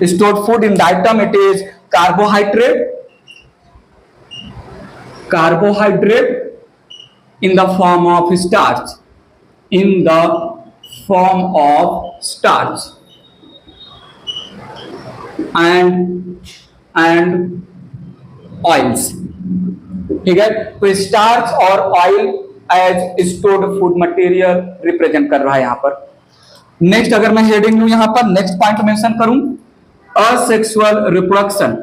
Stored food in diatom, it is carbohydrate in the form of starch, and oils। ठीक है, तो स्टार्च और oil as stored food material represent कर रहा है यहां पर। नेक्स्ट अगर मैं हेडिंग लूं यहां पर, नेक्स्ट पॉइंट मेंशन करूं, असेक्सुअल रिप्रोडक्शन।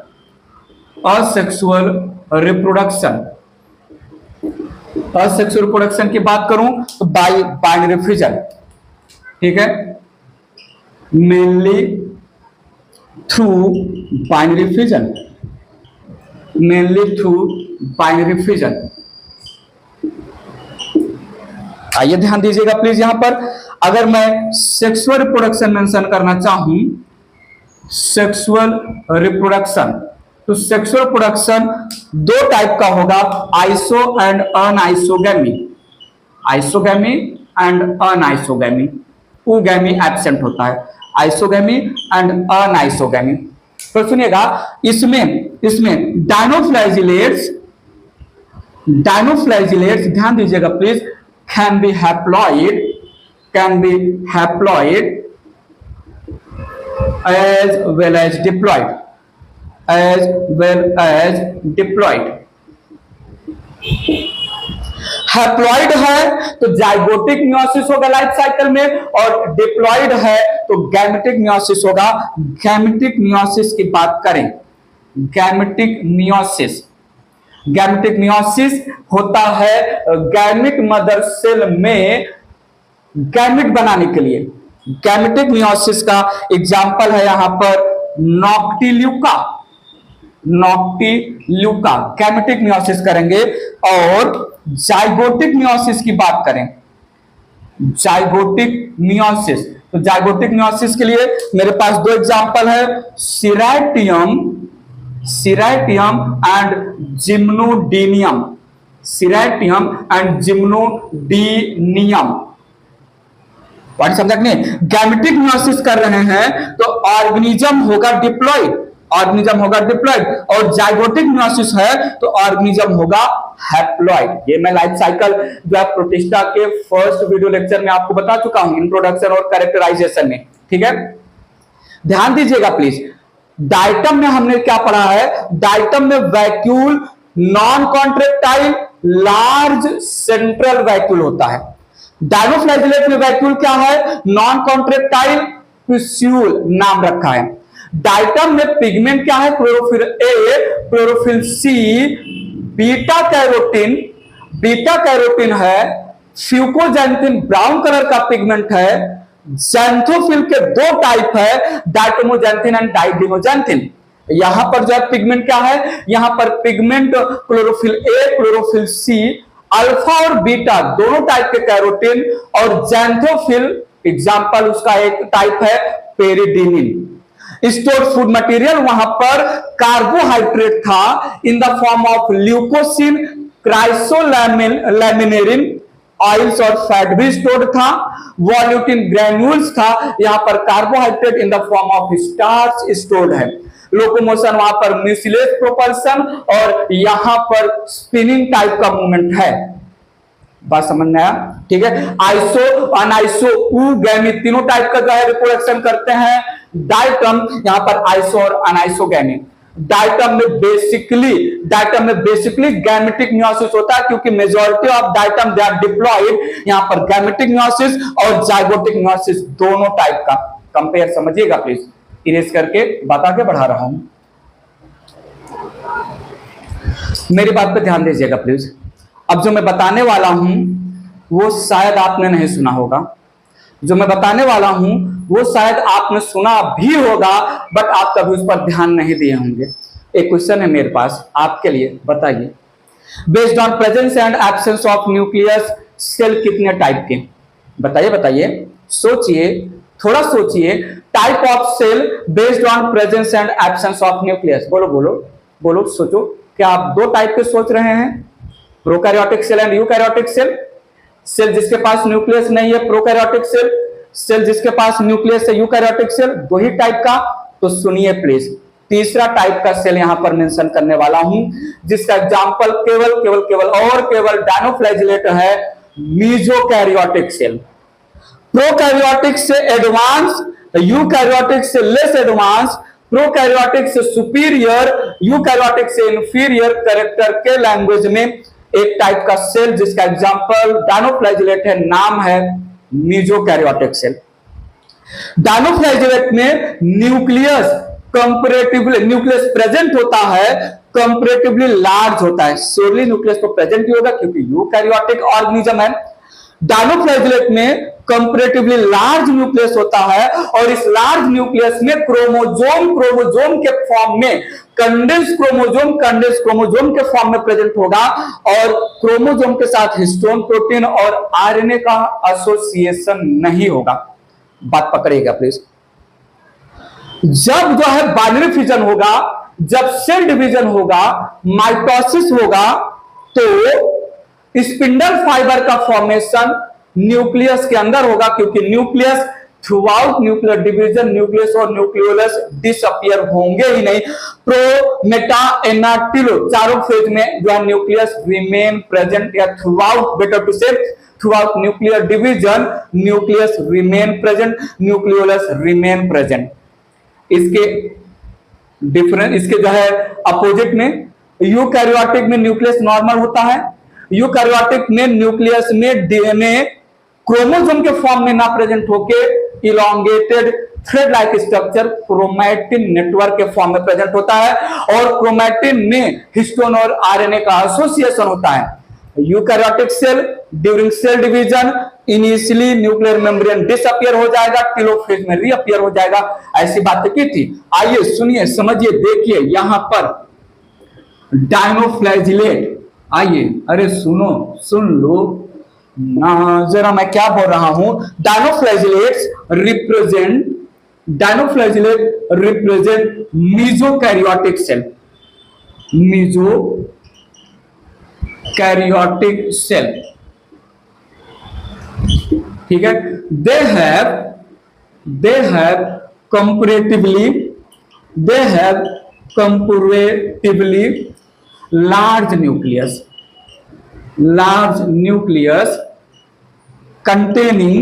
असेक्सुअल रिप्रोडक्शन की बात करूं तो बाइनरी फिजन, ठीक है, mainly through binary fission, mainly through binary fission. आइए ध्यान दीजिएगा प्लीज, यहां पर अगर मैं सेक्सुअल रिप्रोडक्शन मेंशन करना चाहूं, सेक्सुअल रिप्रोडक्शन, तो सेक्सुअल रिप्रोडक्शन दो टाइप का होगा, iso and anisogamy, isogamy and anisogamy, oogamy absent होता है, आइसोगैमी एंड अनआइसोगैमी। तो सुनिएगा, इसमें डायनोफ्लैजिलेट्स, ध्यान दीजिएगा please, can be haploid as well as diploid, haploid है तो जाइगोटिक मियोसिस होगा लाइफ साइकिल में, और डिप्लॉइड है तो गैमेटिक मियोसिस होगा। गैमेटिक मियोसिस की बात करें, गैमेटिक मियोसिस होता है गैमिट मदर सेल में गैमिट बनाने के लिए। गैमेटिक मियोसिस का एग्जांपल है यहां पर नॉक्टिल्यूका, गैमेटिक मियोसिस करेंगे। और जाइगोटिक मियोसिस की बात करें, जाइगोटिक मियोसिस, तो जाइगोटिक मियोसिस के लिए मेरे पास दो एग्जांपल है, सिराटियम एंड जिम्नोडीनियम, पॉइंट समझ में। गैमेटिक मियोसिस कर रहे हैं तो ऑर्गेनिज्म होगा डिप्लॉइड, और जाइगोटिक मियोसिस है तो ऑर्गेनिज्म होगा हैप्लॉइड। ये मैं लाइफ साइकिल जो है प्रोटिस्टा के फर्स्ट वीडियो लेक्चर में आपको बता चुका हूं, इंट्रोडक्शन और कैरेक्टराइजेशन में, ठीक है। ध्यान दीजिएगा प्लीज, डाइटम में हमने क्या पढ़ा है, डाइटम में vacuole non contractile large central vacuole होता है। डायनोफ्लैजिलेट में वैक्यूल क्या है, नॉन कॉन्ट्रेक्टाइल पिस्यूल नाम रखा है। डाइटम में पिगमेंट क्या है, chlorophyll A, chlorophyll C, beta carotene है, फ्यूकोजैंथिन ब्राउन कलर का पिगमेंट है। ज़ैंथोफिल के दो टाइप है, डाइटोमोजैंथिन एंड डाइडिमोजैंथिन। यहां पर जो है पिगमेंट क्या है, यहां पर pigment chlorophyll A, chlorophyll C, alpha और बीटा दोनों टाइप के कैरोटीन, और ज़ैंथोफिल एग्जांपल उसका एक टाइप है पेरिडीनिन। स्टोर्ड फूड मटेरियल वहां पर कार्बोहाइड्रेट था in the form of leucosin, chrysolaminarin, oils और फैट भी स्टोर्ड था। वॉल्यूटिन ग्रैन्यूल्स था, यहां पर carbohydrate in the form of starch stored है। लोकोमोशन वहां पर म्यूसिलेज प्रोपल्सन, और यहां पर स्पिनिंग टाइप का मूवमेंट है। बात समझ में आया, ठीक है। आइसो, अनआइसो, उगैमी तीनों टाइप का जो है रिप्रोडक्शन करते हैं। डाइटम यहां पर आइसो और अनआइसोगैमी। डाइटम में बेसिकली गैमेटिक मियोसिस होता है, क्योंकि majority of diatom they are diploid. यहां पर गैमेटिक मियोसिस और जाइगोटिक मियोसिस दोनों टाइप का कंपेयर समझिएगा प्लीज, इरेज करके बात आगे बढ़ा रहा हूं, मेरी बात पे ध्यान दीजिएगा प्लीज। अब जो मैं बताने वाला हूं वो शायद आपने नहीं सुना होगा, जो मैं बताने वाला हूं वो शायद आपने सुना भी होगा, बट आप कभी उस पर ध्यान नहीं दिए होंगे। एक क्वेश्चन है मेरे पास आपके लिए, बताइए, based on presence and absence of nucleus cell कितने टाइप के, बताइए, सोचिए, थोड़ा सोचिए। Type of cell based on presence and absence of nucleus, बोलो, सोचो। क्या आप दो टाइप के सोच रहे हैं, prokaryotic cell and eukaryotic cell? Cell जिसके पास न्यूक्लियस नहीं है प्रोकैरियोटिक सेल, सेल जिसके पास न्यूक्लियस है यूकैरियोटिक सेल, दो ही टाइप का। तो सुनिए प्लीज, तीसरा टाइप का सेल यहां पर मेंशन करने वाला हूं, जिसका एग्जांपल केवल डायनोफ्लैजिलेट है, मीजोकैरियोटिक सेल। प्रोकैरियोटिक से एडवांस, यूकैरियोटिक से लेस एडवांस, प्रोकैरियोटिक से सुपीरियर, यूकैरियोटिक से इंफीरियर कैरेक्टर के लैंग्वेज में एक टाइप का सेल जिसका एग्जांपल डायनोफ्लैजिलेट है, नाम है मीजोकैरियोटिक सेल। डायनोफ्लैजिलेट में न्यूक्लियस कंपैरेटिवली न्यूक्लियस प्रेजेंट होता है, कंपैरेटिवली लार्ज होता है। श्योरली न्यूक्लियस तो प्रेजेंट ही होगा क्योंकि यूकैरियोटिक ऑर्गेनिज्म है। डायनोफ्लैजिलेट में कंपैरेटिवली लार्ज न्यूक्लियस होता है और इस लार्ज न्यूक्लियस में क्रोमोजोम के फॉर्म में कंडेंस क्रोमोजोम के फॉर्म में प्रेजेंट होगा और क्रोमोजोम के साथ हिस्टोन प्रोटीन और आरएनए का एसोसिएशन नहीं होगा। बात पकड़िएगा प्लीज। जब जो है बाइनरी फिजन होगा, जब सेल डिवीजन होगा, माइटोसिस होगा, तो स्पिंडल फाइबर का फॉर्मेशन न्यूक्लियस के अंदर होगा क्योंकि nucleus throughout nuclear division nucleus और न्यूक्लियोलस डिसअपियर होंगे ही नहीं। प्रो मेटा एनाटिलो चारों फेज में जो है न्यूक्लियस रिमेन प्रेजेंट या थ्रूआउट, बेटर टू से throughout nuclear division nucleus remain present, nucleolus remain present. इसके डिफरेंस, इसके जो है अपोजिट में यूकैरियोटिक में न्यूक्लियस नॉर्मल होता है। यूकैरियोटिक में न्यूक्लियस में डीएनए क्रोमोसोम के फॉर्म में ना प्रेजेंट होके elongated thread like structure chromatin network के फॉर्म में प्रेजेंट होता है और क्रोमैटिन में हिस्टोन और आरएनए का एसोसिएशन होता है। Eukaryotic cell during cell division initially nuclear membrane disappear हो जाएगा, टेलोफेज में रीअपियर हो जाएगा। ऐसी बात की थी। आइए सुनिए, समझिए, देखिए यहां पर डायनोफ्लैजिलेट। आइए, अरे सुनो, सुन लो ना जरा, मैं क्या बोल रहा हूं। डायनोफ्लैजिलेट रिप्रेजेंट मीजोकैरियोटिक सेल, मीजोकैरियोटिक सेल, ठीक है। They have comparatively large nucleus containing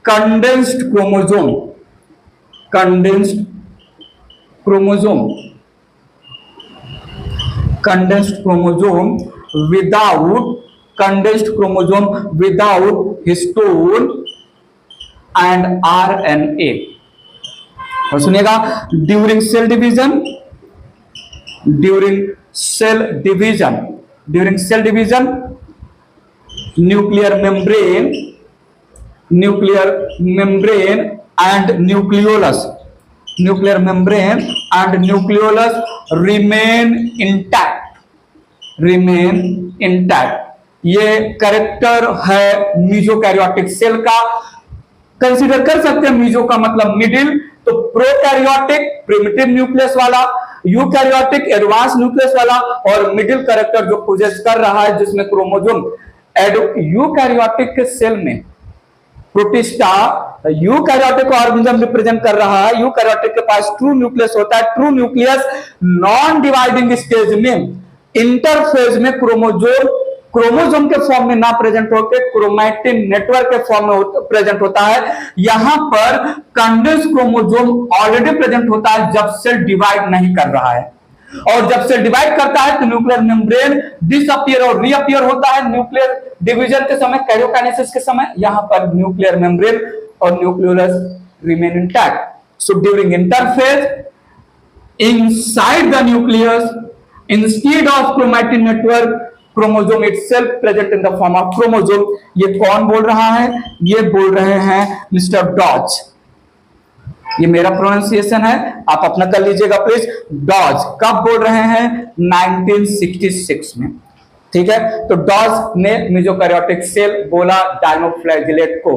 condensed chromosome without histone and RNA। और सुनिएगा, during cell division nuclear membrane and nucleolus remain intact. ये कैरेक्टर है मीजोकैरियोटिक सेल का। कंसीडर कर सकते हैं मीजो का मतलब मिडिल, तो प्रोकैरियोटिक प्रिमिटिव न्यूक्लियस वाला, यूकैरियोटिक एडवांस न्यूक्लियस वाला और मिडिल कैरेक्टर जो पोजेस कर रहा है जिसमें क्रोमोसोम। यूकैरियोटिक के सेल में प्रोटिस्टा यूकैरियोटिक ऑर्गेनिज्म रिप्रेजेंट कर रहा है। यूकैरियोटिक के पास ट्रू न्यूक्लियस होता है। True nucleus non dividing stage में इंटरफेज में क्रोमोसोम के फॉर्म में ना प्रेजेंट होकर क्रोमैटिन नेटवर्क के फॉर्म में प्रेजेंट होता है। यहां पर कंडेंस क्रोमोसोम ऑलरेडी प्रेजेंट होता है जब सेल डिवाइड नहीं कर रहा है, और जब सेल डिवाइड करता है तो न्यूक्लियर मेम्ब्रेन डिसअपियर और रीअपियर होता है। न्यूक्लियर डिवीजन के समय, कैरियोकाइनेसिस के समय यहां पर न्यूक्लियर मेम्ब्रेन और nucleolus remain intact. So during interphase inside the nucleus instead of chromatin network chromosome itself present in the form of chromosome. ये कौन बोल रहा है? ये बोल रहे हैं मिस्टर डॉज। ये मेरा प्रोनाउंसिएशन है, आप अपना कर लीजिएगा प्लीज। डॉज कब बोल रहे हैं? 1966 में, ठीक है। तो डॉज ने मीजोकैरियोटिक सेल बोला डायनोफ्लैजिलेट को।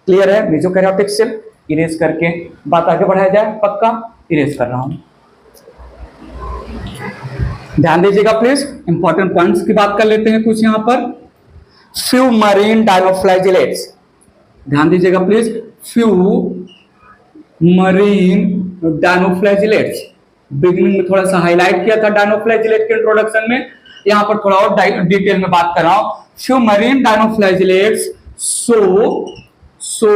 क्लियर है? मीजोकैरियोटिक सेल इरेज करके बात आगे बढ़ाया जाए। पक्का इरेज कर रहा हूं, ध्यान दीजिएगा प्लीज। इंपॉर्टेंट पॉइंट्स की बात कर लेते हैं कुछ यहां पर। फ्यू मरीन डायनोफ्लैजिलेट्स, ध्यान दीजिएगा please. Few marine dinoflagellates, beginning में थोड़ा सा हाईलाइट किया था डायनोफ्लैजिलेट के इंट्रोडक्शन में, यहां पर थोड़ा और डिटेल में बात कर रहा हूं। Few marine dinoflagellates show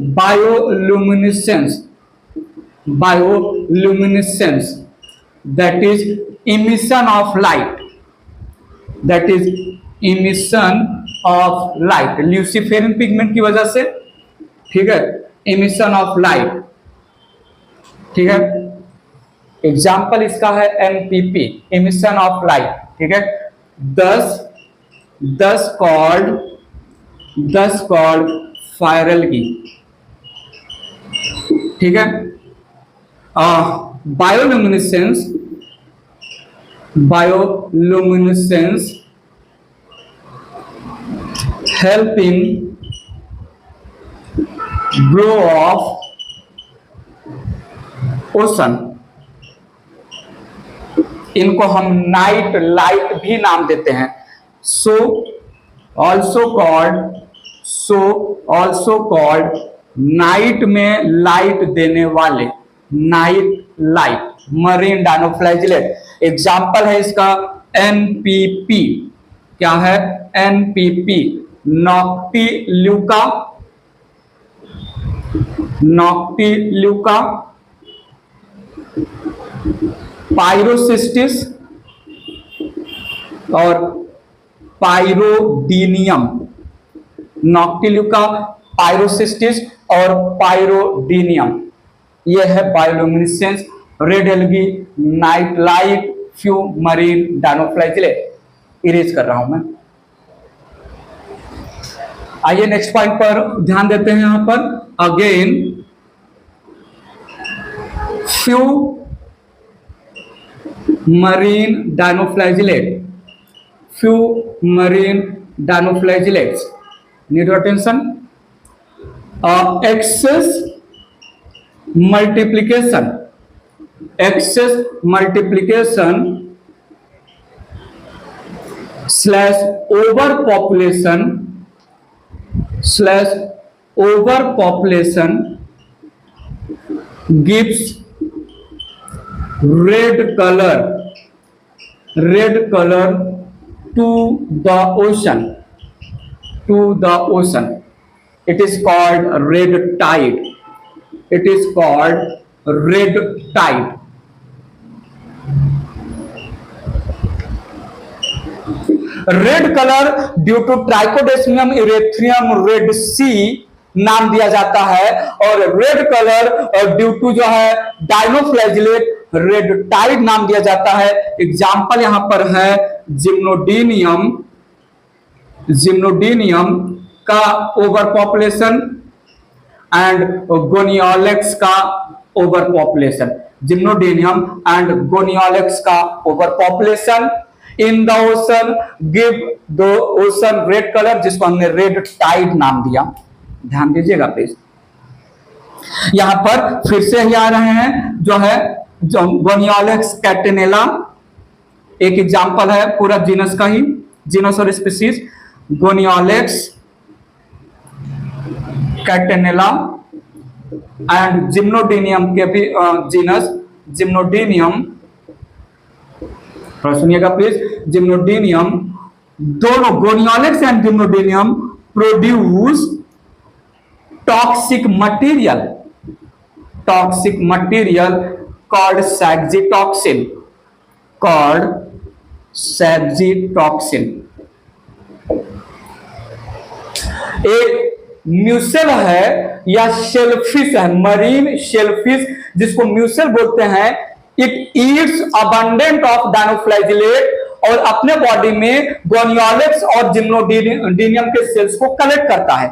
bioluminescence that is emission of light, ल्यूसीफेरिन pigment की वजह से, ठीक है, emission of light, ठीक है। एग्जाम्पल इसका है एनपीपी, इमिशन ऑफ लाइट, ठीक है। 10 कॉर्ड फायरल की, ठीक है। Bioluminescence helping blow off ocean, इनको हम नाइट लाइट भी नाम देते हैं। सो ऑल्सो कॉल्ड नाइट में लाइट देने वाले, night light, marine dinoflagellate. Example है इसका एनपीपी, क्या है एनपीपी, नॉक्टिल्यूका, पायरोसिस्टिस और पायरोडीनियम। नॉक्टिल्यूका, पायरोसिस्टिस और पायरोडीनियम, यह है bioluminescence, red algae, night light, few marine dinoflagellate. Erase कर रहा हूं मैं। आइए नेक्स्ट पॉइंट पर ध्यान देते हैं। यहां पर again few marine dinoflagellates need attention. Excess multiplication slash overpopulation gives red color to the ocean. It is called red tide. Red colour due to Trichodesmium erythraeum Red Sea नाम दिया जाता है, और रेड कलर ड्यू टू जो है डायनोफ्लैजिलेट रेड टाइड नाम दिया जाता है। एग्जाम्पल यहां पर है जिम्नोडीनियम का ओवर पॉपुलेशन एंड गोनियोलेक्स का ओवर पॉपुलेशन। जिम्नोडीनियम एंड गोनियोलेक्स का over population in the ocean give the ocean red colour, जिसको हमने रेड टाइड नाम दिया। ध्यान दीजिएगा प्लीज। यहां पर फिर से ही आ रहे हैं जो है गोनियोलेक्स कैटेनेला, एक एग्जांपल है पूरा जीनस का ही, जीनस और species. Gonyaulax catenella and Gymnodinium के भी जीनस जिम्नोडीनियम, सुनिएगा प्लीज। जिम्नोडीनियम, दोनों Gonyaulax and Gymnodinium produce toxic material called saxitoxin। एक म्यूसेल है या शेलफिश है, मरीन शेलफिश, जिसको म्यूसेल बोलते हैं। It eats abundant of dinoflagellate और अपने बॉडी में गोनियोलेक्स और जिम्नोडीनियम के सेल्स को कलेक्ट करता है।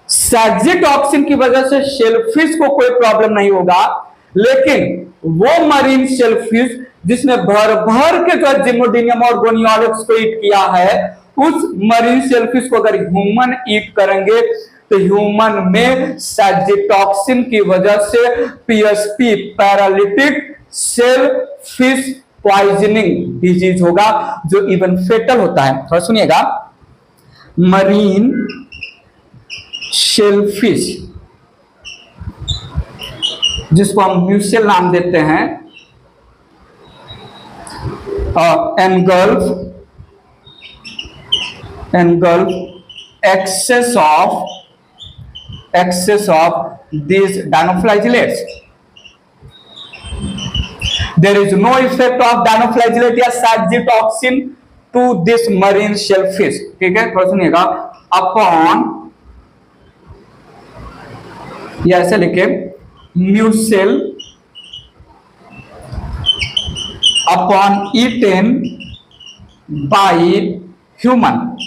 सैक्सिटॉक्सिन की वजह से शेलफिश को कोई प्रॉब्लम नहीं होगा, लेकिन वो मरीन शेलफिश जिसने भर के जो जिम्नोडीनियम और गोनियोलेक्स को ईट किया है, उस मरीन शेलफिश को अगर ह्यूमन ईट करेंगे तो ह्यूमन में सैक्सिटॉक्सिन की वजह से PSP, paralytic shellfish poisoning disease होगा, जो इवन फेटल होता है। थोड़ा सुनिएगा। मरीन शेलफिश, जिसको हम म्यूसेल नाम देते हैं, engulf excess of these dinoflagellates. There is no effect of dinoflagellate या saxitoxin to this marine shellfish। ठीक है, थोड़ा सुनिएगा। अपॉन, या ऐसे लिखे, म्यूसेल upon eaten by human,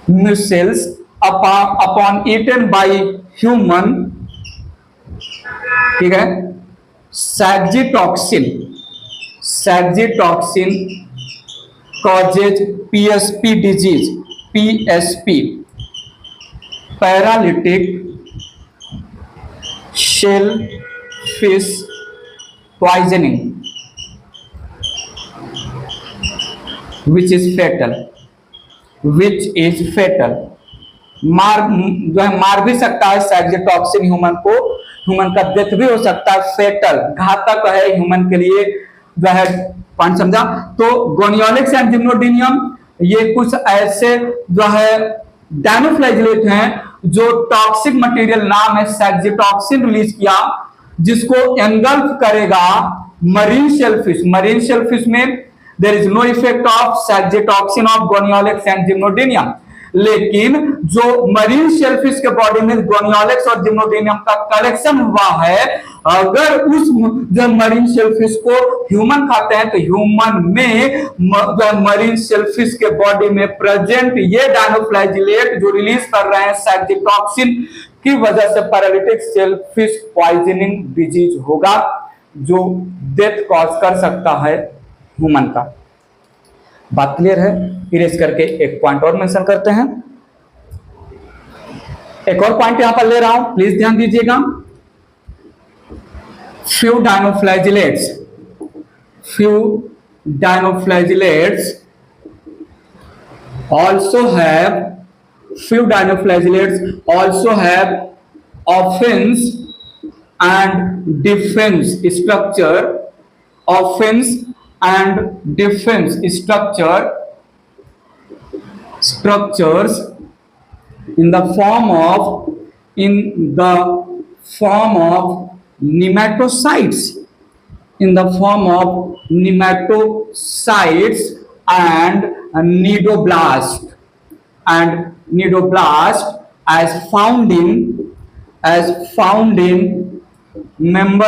mucils upon eaten by human, ठीक है, saxitoxin causes PSP disease, PSP, paralytic shellfish poisoning, which is fatal, जो है मार भी सकता है सैक्सिटॉक्सिन ह्यूमन को, ह्यूमन का डेथ भी हो सकता है, फेटल, घातक है ह्यूमन के लिए, जो है पॉइंट समझा। तो गोनियोलिक्स एंड जिम्नोडिनियम ये कुछ ऐसे जो है डायनोफ्लैजिलेट हैं जो टॉक्सिक मटेरियल, नाम है सैक्सिटॉक्सिन, रिलीज किया जिसको एंगल्फ करेगा मरीन शेलफिश। मरीन शेलफिश में there is no effect of saxitoxin of Gonyaulax and Gymnodinium, लेकिन जो मरीन शेलफिश के बॉडी में गोनियोलिक्स और जिम्नोडिनियम का कलेक्शन हुआ है, अगर उस जो मरीन शेलफिश को ह्यूमन खाते हैं तो ह्यूमन में जो मरीन शेलफिश के बॉडी में प्रेजेंट ये डायनोफ्लैजिलेट जो रिलीज कर रहे हैं सैक्सिटॉक्सिन की वजह से पैरालिटिक शेलफिश पॉइजनिंग डिजीज होगा जो डेथ कॉज कर सकता है ह्यूमन का। बात क्लियर है? इरेज करके एक पॉइंट और मेंशन करते हैं। एक और पॉइंट यहां पर ले रहा हूं, प्लीज ध्यान दीजिएगा। few dinoflagellates also have offense and defense structures in the form of nematocytes and nidoblast as found in members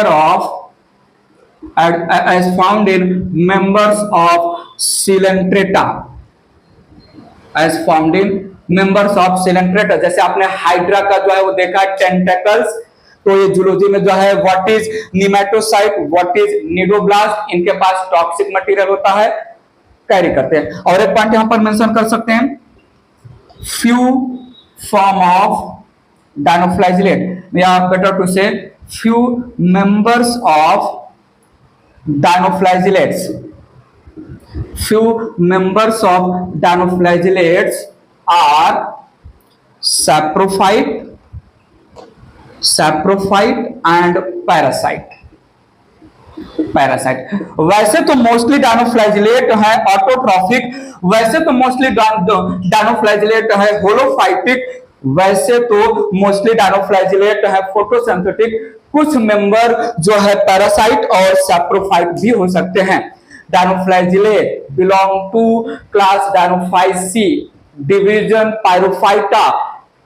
of Coelenterata, जैसे आपने हाइड्रा का जो है वो देखा टेंटेकल्स, तो ये जूलॉजी में जो है what is nematocyte, what is cnidoblast, इनके पास टॉक्सिक मटेरियल होता है, कैरी करते हैं। और एक पॉइंट यहां पर मेंशन कर सकते हैं, फ्यू फॉर्म ऑफ डायनोफ्लैजिलेट, या बेटर टू से few members of dinoflagellates are saprophyte and parasite। वैसे तो मोस्टली डायनोफ्लैजिलेट है ऑटोट्रॉफिक, वैसे तो मोस्टली डायनोफ्लैजिलेट है होलोफाइटिक, वैसे तो मोस्टली डायनोफ्लैजिलेट है फोटोसिंथेटिक, कुछ मेंबर जो है पैरासाइट और सैप्रोफाइट भी हो सकते हैं। Dinoflagellate belong to class Dinophyceae, division Pyrophyta,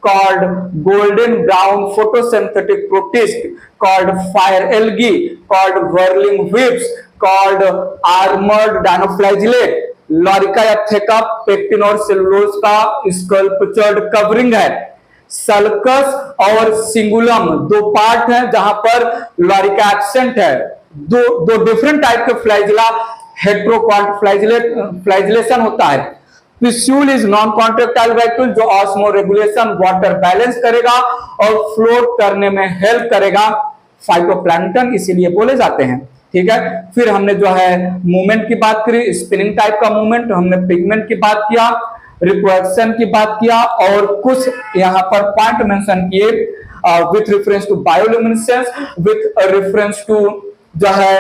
called golden brown photosynthetic protist, called fire algae, called whirling whips, called armored dinoflagellate, लॉरिका या थेका पेक्टिन और सेलुलोज का स्कल्पचर्ड कवरिंग है। सल्कस और सिंगुलम दो पार्ट हैं जहां पर लॉरिका एब्सेंट है। दो डिफरेंट टाइप के फ्लैजिला, हेट्रोकॉन्ट फ्लैजिलेशन होता है। पिस्यूल इज नॉन कॉन्ट्रेक्टाइल वैक्यूल जो ऑस्मो रेगुलेशन, वाटर बैलेंस करेगा और फ्लोट करने में हेल्प करेगा। फाइटोप्लैंक्टन इसीलिए बोले जाते हैं, ठीक है। फिर हमने जो है मूवमेंट की बात करी, स्पिनिंग टाइप का मूवमेंट, हमने पिगमेंट की बात किया, रिप्रोडक्शन की बात किया और कुछ यहाँ पर पॉइंट मेंशन किए with reference to bioluminescence, with reference to जो है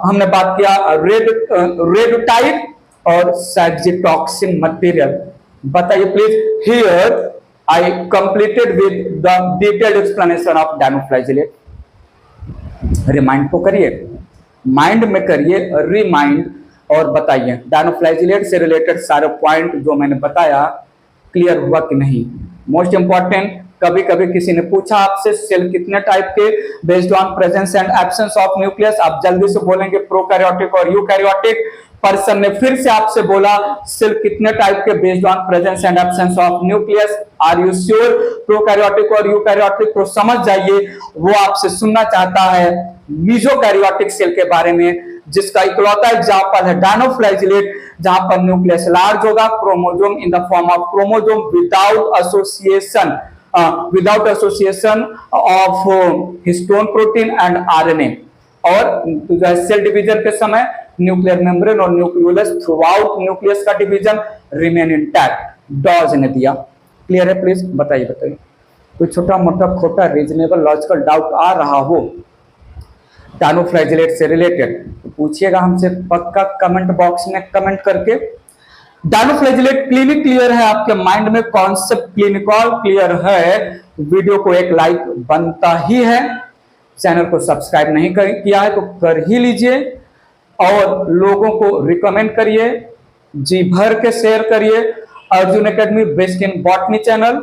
हमने बात किया रेड टाइप और सैक्सिटॉक्सिन मटेरियल। बताइए please. Here I completed with the detailed explanation of dinoflagellate. Remind को करिए, माइंड में करिए रिमाइंड और बताइए डायनोफ्लैजिलेट से रिलेटेड सारे पॉइंट जो मैंने बताया क्लियर हुआ कि नहीं। मोस्ट इंपॉर्टेंट कभी कभी किसी ने पूछा आपसे सेल कितने टाइप के based on presence and absence of nucleus, आप जल्दी से बोलेंगे प्रोकैरियोटिक और यूकैरियोटिक। पर्सन ने फिर से आपसे बोला सेल कितने टाइप के based on presence and absence of nucleus, are you sure prokaryotic और यूकैरियोटिक? तो समझ जाइए वो आपसे सुनना चाहता है मीजोकैरियोटिक सेल के बारे में, जिसका इकलौता एग्जांपल है डायनोफ्लैजिलेट, जहां पर न्यूक्लियस लार्ज होगा, chromosome in the form of chromosome without association of histone protein and RNA. और सेल डिवीजन के समय न्यूक्लियर मेम्ब्रेन और न्यूक्लियोलस थ्रू आउट न्यूक्लियस का डिवीजन रिमेन इंटैक्ट। डॉज ने दिया। क्लियर है? प्लीज बताइए कोई छोटा मोटा खोटा रीजनेबल लॉजिकल डाउट आ रहा हो डायनोफ्लैजिलेट से रिलेटेड तो पूछिएगा हमसे पक्का कमेंट बॉक्स में कमेंट करके। डायनोफ्लैजिलेट क्लिनिक क्लियर है आपके माइंड में, कॉन्सेप्ट क्लिनिकल क्लियर है, वीडियो को एक लाइक बनता ही है। चैनल को सब्सक्राइब नहीं किया है तो कर ही लीजिए और लोगों को रिकमेंड करिए, जी भर के शेयर करिए Arjun academy best in botany channel,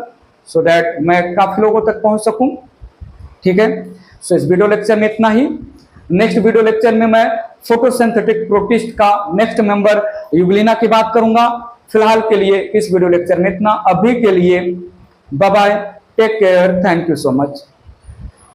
so that मैं काफी लोगों तक पहुंच सकूं। ठीक है, सो इस वीडियो लेक्चर में इतना ही। नेक्स्ट वीडियो लेक्चर में मैं फोटोसिंथेटिक प्रोटिस्ट का नेक्स्ट मेंबर यूग्लिना की बात करूंगा। फिलहाल के लिए इस वीडियो लेक्चर में इतना। अभी के लिए bye bye, take care, thank you so much.